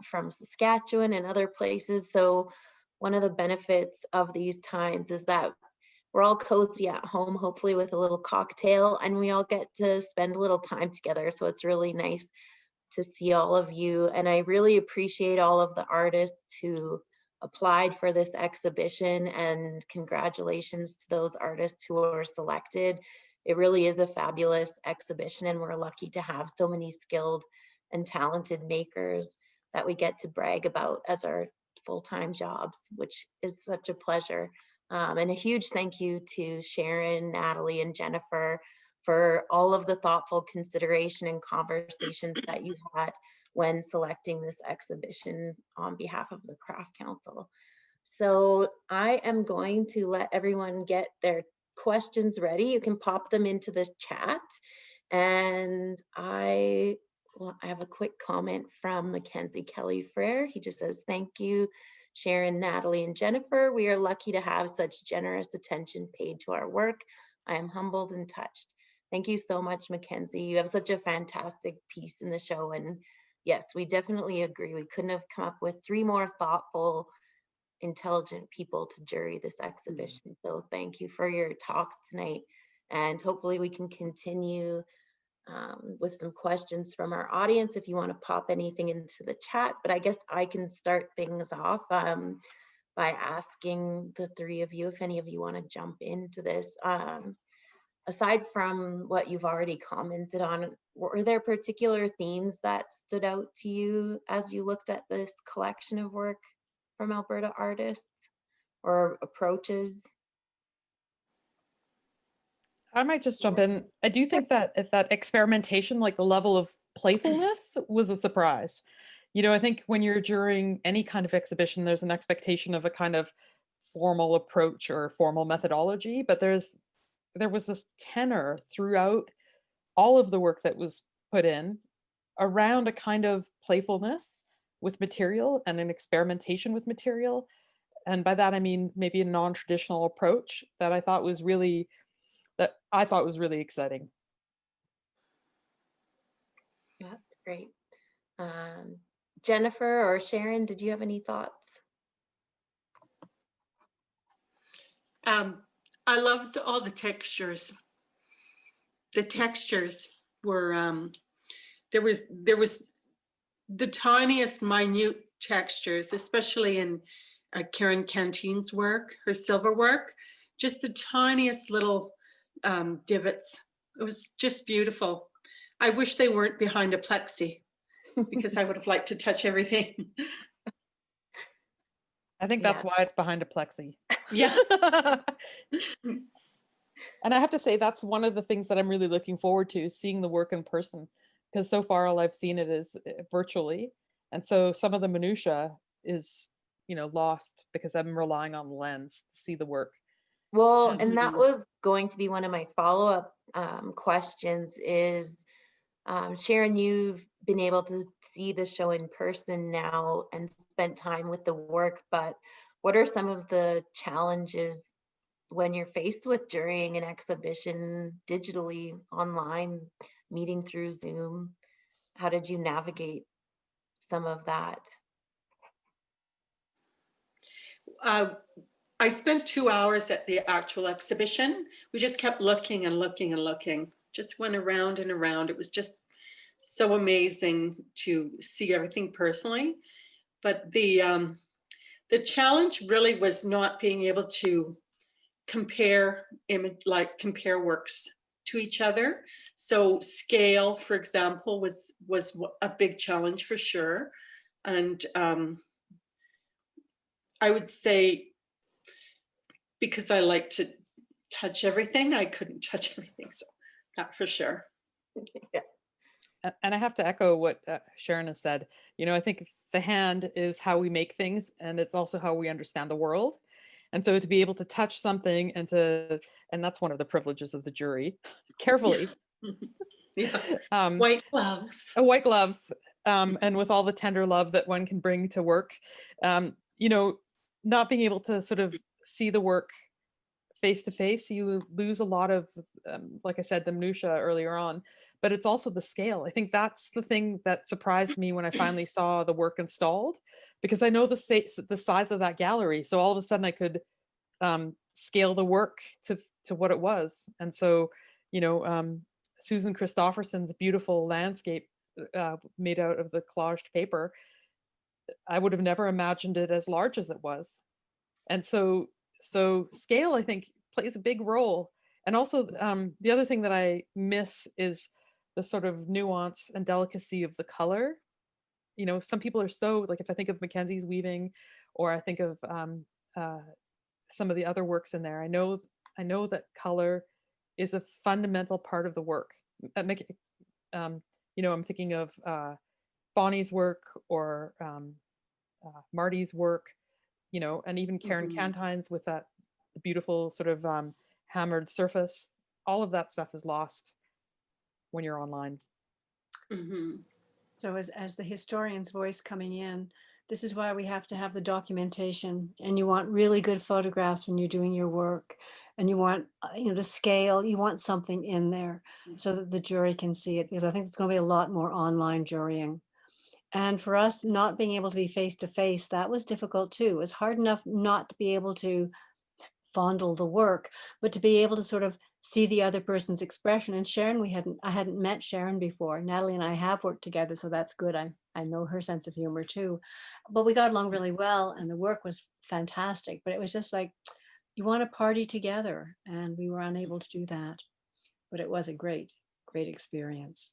from Saskatchewan and other places. So one of the benefits of these times is that we're all cozy at home, hopefully with a little cocktail, and we all get to spend a little time together. So it's really nice to see all of you. And I really appreciate all of the artists who applied for this exhibition, and congratulations to those artists who were selected. It really is a fabulous exhibition, and we're lucky to have so many skilled and talented makers that we get to brag about as our full-time jobs, which is such a pleasure. And a huge thank you to Sharon, Natali, and Jennifer for all of the thoughtful consideration and conversations that you had when selecting this exhibition on behalf of the Craft Council. So I am going to let everyone get their questions ready. You can pop them into the chat. And I have a quick comment from Mackenzie Kelly-Frère. He just says, thank you, Sharon, Natali, and Jennifer. We are lucky to have such generous attention paid to our work. I am humbled and touched. Thank you so much, Mackenzie. You have such a fantastic piece in the show. And yes, we definitely agree. We couldn't have come up with 3 more thoughtful, intelligent people to jury this exhibition. So thank you for your talks tonight. And hopefully we can continue with some questions from our audience if you want to pop anything into the chat. But I guess I can start things off by asking the 3 of you if any of you want to jump into this. Aside from what you've already commented on, were there particular themes that stood out to you as you looked at this collection of work from Alberta artists or approaches? I might just jump in. I do think that if that experimentation, like the level of playfulness, was a surprise. You know, I think when you're during any kind of exhibition, there's an expectation of a kind of formal approach or formal methodology, but there was this tenor throughout all of the work that was put in around a kind of playfulness with material and an experimentation with material. And by that, I mean maybe a non-traditional approach that I thought was really exciting. That's great. Jennifer or Sharon, did you have any thoughts? I loved all the textures. The textures were, there was the tiniest minute textures, especially in Karen Cantine's work, her silver work, just the tiniest little divots. It was just beautiful. I wish they weren't behind a plexi because I would have liked to touch everything. I think that's why it's behind a plexi. Yeah. And I have to say, that's one of the things that I'm really looking forward to, seeing the work in person, because so far all I've seen it is virtually. And so some of the minutia is, you know, lost because I'm relying on the lens to see the work. Well, and that was going to be one of my follow-up questions is, Sharon, you've been able to see the show in person now and spent time with the work, but what are some of the challenges when you're faced with during an exhibition digitally, online, meeting through Zoom? How did you navigate some of that? I spent 2 hours at the actual exhibition. We just kept looking and looking and looking, just went around and around. It was just so amazing to see everything personally. But the challenge really was not being able to compare works to each other. So scale, for example, was a big challenge for sure. And I would say, because I like to touch everything, I couldn't touch everything. So that for sure. Yeah. And I have to echo what Sharon has said. You know, I think the hand is how we make things, and it's also how we understand the world. And so to be able to touch something and that's one of the privileges of the jury, carefully. Yeah. White gloves. White gloves, and with all the tender love that one can bring to work. You know, not being able to sort of see the work face to face, you lose a lot of, like I said, the minutia earlier on, but it's also the scale. I think that's the thing that surprised me when I finally saw the work installed, because I know the size of that gallery. So all of a sudden I could scale the work to what it was. And so, you know, Susan Kristoferson's beautiful landscape made out of the collaged paper, I would have never imagined it as large as it was. And so scale, I think, plays a big role. And also the other thing that I miss is the sort of nuance and delicacy of the color. You know, some people are so, like, if I think of Mackenzie's weaving, or I think of some of the other works in there, I know that color is a fundamental part of the work. You know, I'm thinking of Bonny's work, or Marty's work, you know, and even Karen Cantine's with that beautiful sort of hammered surface. All of that stuff is lost when you're online. So as the historian's voice coming in, this is why we have to have the documentation, and you want really good photographs when you're doing your work, and you want, you know, the scale, you want something in there so that the jury can see it, because I think it's going to be a lot more online jurying. And for us not being able to be face to face, that was difficult too. It's hard enough not to be able to fondle the work, but to be able to sort of see the other person's expression. And Sharon, I hadn't met Sharon before. Natali and I have worked together, so that's good. I know her sense of humor too, but we got along really well, and the work was fantastic. But it was just like, you want to party together, and we were unable to do that. But it was a great experience.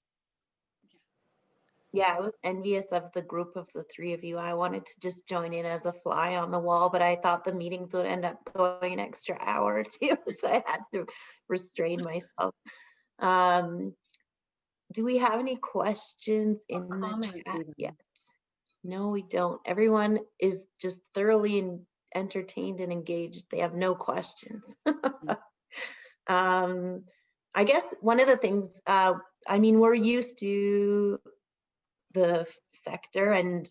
Yeah, I was envious of the group of the three of you. I wanted to just join in as a fly on the wall, but I thought the meetings would end up going an extra hour or two, so I had to restrain myself. Do we have any questions in the chat yet? No, we don't. Everyone is just thoroughly entertained and engaged. They have no questions. I guess one of the things, I mean, we're used to the sector, and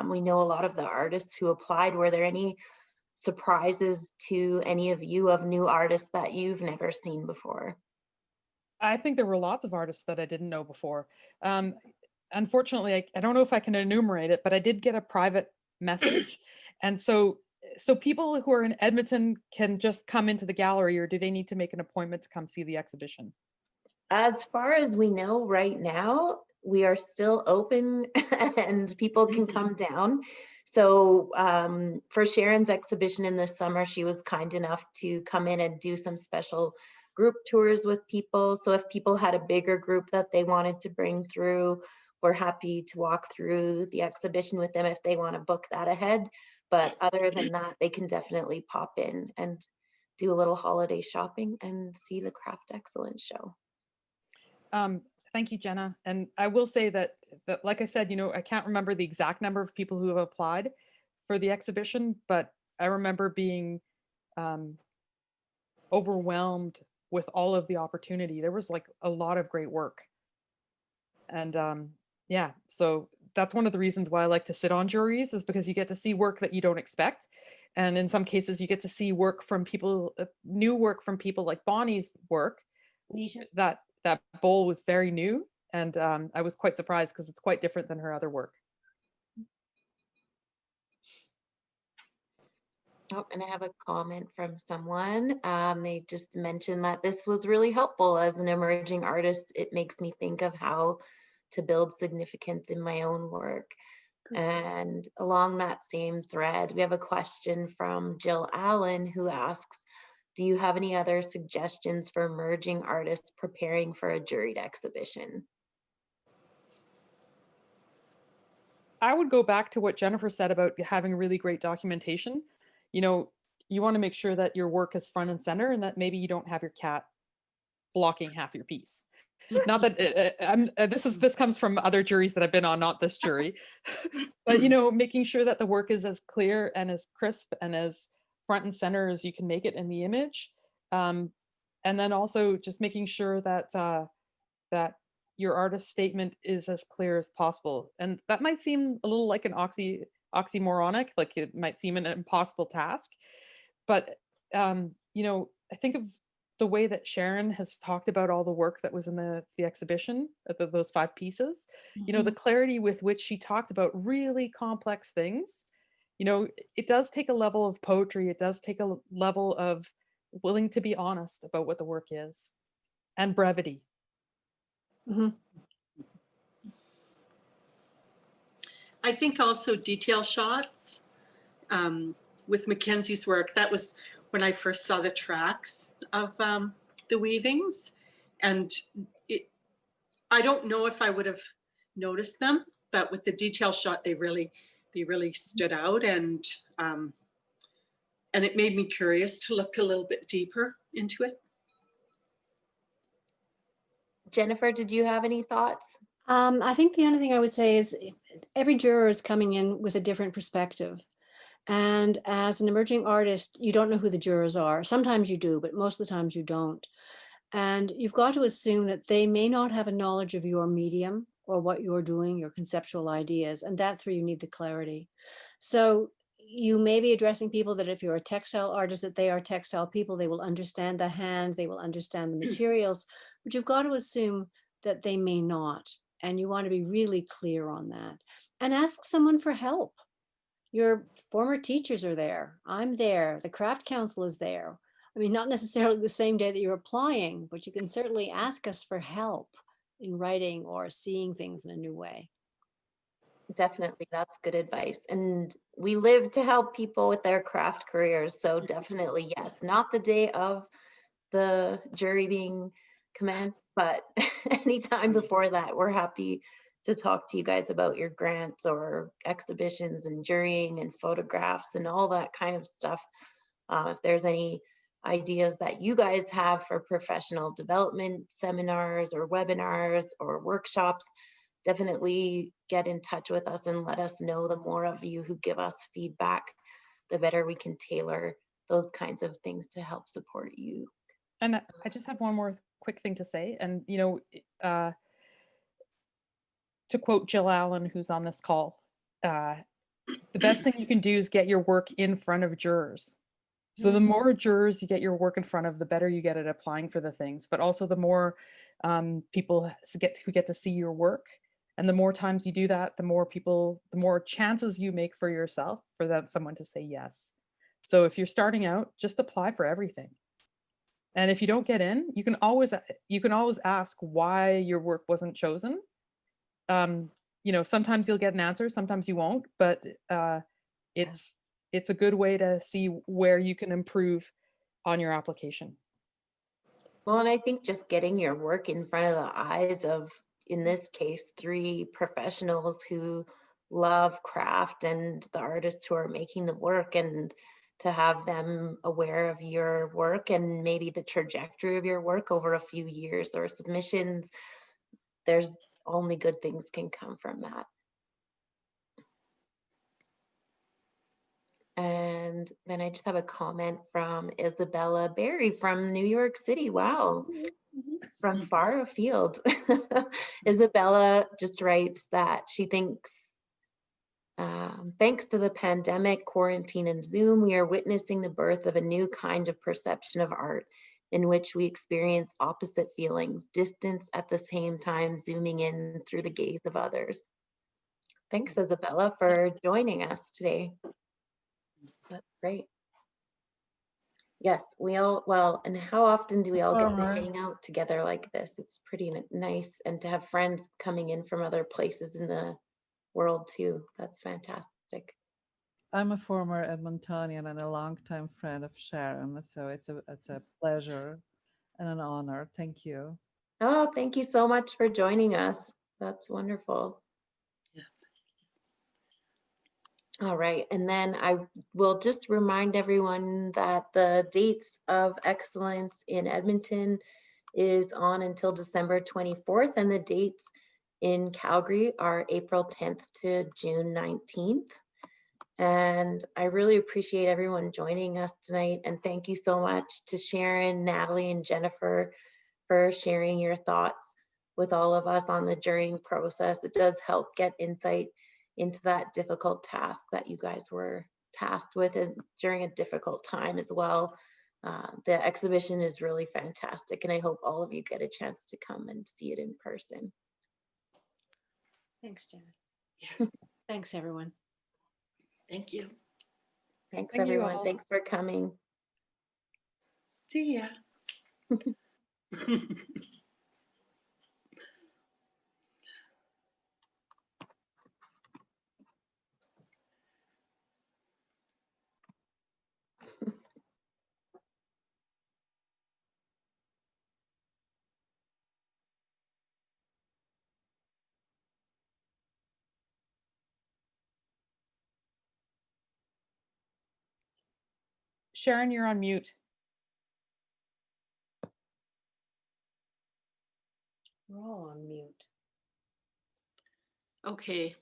we know a lot of the artists who applied. Were there any surprises to any of you of new artists that you've never seen before? I think there were lots of artists that I didn't know before. Unfortunately, I don't know if I can enumerate it, but I did get a private message. And so people who are in Edmonton can just come into the gallery, or do they need to make an appointment to come see the exhibition? As far as we know right now, we are still open and people can come down. So for Sharon's exhibition in the summer, she was kind enough to come in and do some special group tours with people. So if people had a bigger group that they wanted to bring through, we're happy to walk through the exhibition with them if they want to book that ahead. But other than that, they can definitely pop in and do a little holiday shopping and see the Craft Excellence show. Thank you, Jenna. And I will say that, like I said, you know, I can't remember the exact number of people who have applied for the exhibition, but I remember being overwhelmed with all of the opportunity. There was like a lot of great work. And yeah, so that's one of the reasons why I like to sit on juries, is because you get to see work that you don't expect. And in some cases, you get to see work from people, new work from people, like Bonny's work. That bowl was very new, and I was quite surprised because it's quite different than her other work. Oh, and I have a comment from someone. They just mentioned that this was really helpful. As an emerging artist, it makes me think of how to build significance in my own work. And along that same thread, we have a question from Jill Allen, who asks, do you have any other suggestions for emerging artists preparing for a juried exhibition? I would go back to what Jennifer said about having really great documentation. You know, you want to make sure that your work is front and center, and that maybe you don't have your cat blocking half your piece. Not that this comes from other juries that I've been on, not this jury, but you know, making sure that the work is as clear and as crisp and as front and center as you can make it in the image, and then also just making sure that that your artist statement is as clear as possible. And that might seem a little like an oxymoronic, like it might seem an impossible task, but you know, think of the way that Sharon has talked about all the work that was in the exhibition, those 5 pieces, you know, the clarity with which she talked about really complex things, you know, it does take a level of poetry. It does take a level of willing to be honest about what the work is, and brevity. I think also detail shots with Mackenzie's work. That was when I first saw the tracks of the weavings, and I don't know if I would have noticed them, but with the detail shot, they really stood out, and it made me curious to look a little bit deeper into it. Jennifer, did you have any thoughts? I think the only thing I would say is every juror is coming in with a different perspective. And as an emerging artist, you don't know who the jurors are. Sometimes you do, but most of the times you don't. And you've got to assume that they may not have a knowledge of your medium or what you're doing, your conceptual ideas. And that's where you need the clarity. So you may be addressing people that if you're a textile artist, that they are textile people, they will understand the hand, they will understand the materials, but you've got to assume that they may not. And you want to be really clear on that. And ask someone for help. Your former teachers are there. I'm there. The Craft Council is there. I mean, not necessarily the same day that you're applying, but you can certainly ask us for help in writing or seeing things in a new way. Definitely, that's good advice. And we live to help people with their craft careers. So definitely, yes, not the day of the jury being commenced, but anytime before that, we're happy to talk to you guys about your grants or exhibitions and jurying and photographs and all that kind of stuff. If there's any ideas that you guys have for professional development seminars or webinars or workshops, definitely get in touch with us and let us know. The more of you who give us feedback, the better we can tailor those kinds of things to help support you. And I just have one more quick thing to say. And, you know, to quote Jill Allen, who's on this call, the best thing you can do is get your work in front of jurors. So the more jurors you get your work in front of, the better you get at applying for the things. But also the more people who get to see your work, and the more times you do that, the more chances you make for yourself for someone to say yes. So if you're starting out, just apply for everything. And if you don't get in, you can always ask why your work wasn't chosen. You know, sometimes you'll get an answer, sometimes you won't, but it's a good way to see where you can improve on your application. Well, and I think just getting your work in front of the eyes of, in this case, 3 professionals who love craft and the artists who are making the work, and to have them aware of your work and maybe the trajectory of your work over a few years or submissions, there's only good things can come from that. And then I just have a comment from Isabella Berry from New York City. Wow, from far afield. Isabella just writes that she thinks, thanks to the pandemic, quarantine, and Zoom, we are witnessing the birth of a new kind of perception of art in which we experience opposite feelings, distance at the same time, zooming in through the gaze of others. Thanks, Isabella, for joining us today. That's great. Yes, we all, well, and how often do we all get to hang out together like this? It's pretty nice, and to have friends coming in from other places in the world too. That's fantastic. I'm a former Edmontonian and a longtime friend of Sharon, so it's a pleasure and an honor. Thank you. Oh, thank you so much for joining us. That's wonderful. All right, and then I will just remind everyone that the dates of excellence in Edmonton is on until December 24th, and the dates in Calgary are April 10th to June 19th. And I really appreciate everyone joining us tonight, and thank you so much to Sharon, Natalie, and Jennifer for sharing your thoughts with all of us on the jurying process. It does help get insight into that difficult task that you guys were tasked with, and during a difficult time as well. The exhibition is really fantastic, and I hope all of you get a chance to come and see it in person. Thanks, Janet. Thanks, everyone. Thank you. Thanks, Thank you everyone. all. Thanks for coming. See ya. Sharon, you're on mute. We're all on mute. Okay.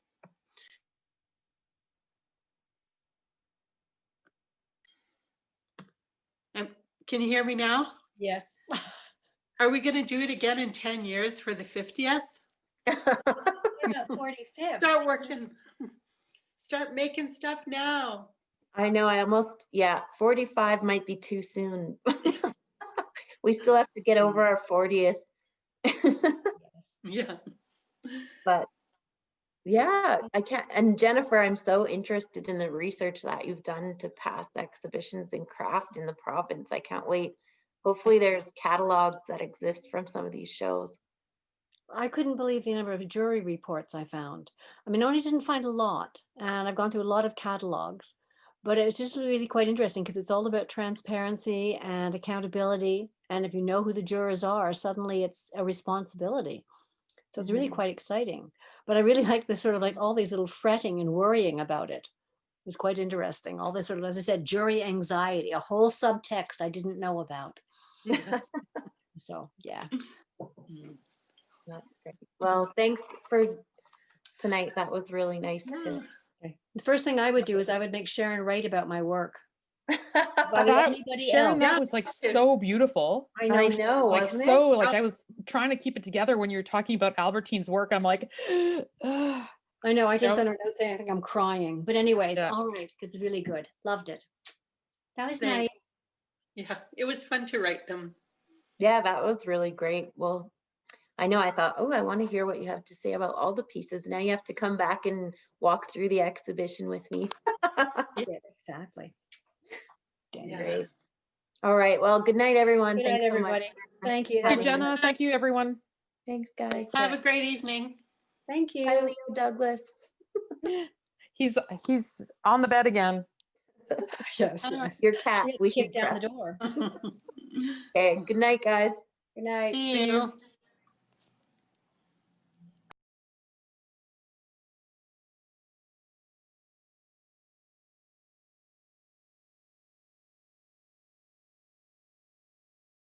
Can you hear me now? Yes. Are we going to do it again in 10 years for the 50th? 45th. Start working. Start making stuff now. I know, I almost, yeah, 45 might be too soon. We still have to get over our 40th. Yeah. But yeah, I can't. And Jennifer, I'm so interested in the research that you've done to past exhibitions in craft in the province. I can't wait. Hopefully there's catalogs that exist from some of these shows. I couldn't believe the number of jury reports I found. I mean, I only didn't find a lot, and I've gone through a lot of catalogs, but it's just really quite interesting because it's all about transparency and accountability. And if you know who the jurors are, suddenly it's a responsibility. So it's really quite exciting. But I really like the sort of like all these little fretting and worrying about it. It's quite interesting. All this sort of, as I said, jury anxiety, a whole subtext I didn't know about. So yeah. That's great. Well, thanks for tonight. That was really nice to. Okay. The first thing I would do is I would make Sharon write about my work. Sharon, that else. was like so beautiful. I know. I know, Like wasn't so, it? like I was trying to keep it together when you were talking about Albertine's work. I'm like, I know. I just, I don't know, saying I think I'm crying. But anyways, Yeah. all right, because it's really good. Loved it. That was Thanks. nice. Yeah, it was fun to write them. Yeah, that was really great. Well, I know I thought, oh, I want to hear what you have to say about all the pieces. Now you have to come back and walk through the exhibition with me. Yeah, exactly. Yeah. Great. All right. Well, good night, everyone. Good night, Thanks so much. everybody. Thank you. Thank thank you, you, Jenna. Thank you, everyone. Thanks, guys. Have a great evening. Thank Hi, you. Leo Douglas. He's on the bed again. Yes, yes. Your cat. We We kick should down prep. the door. Okay. Good night, guys. Good night. See you.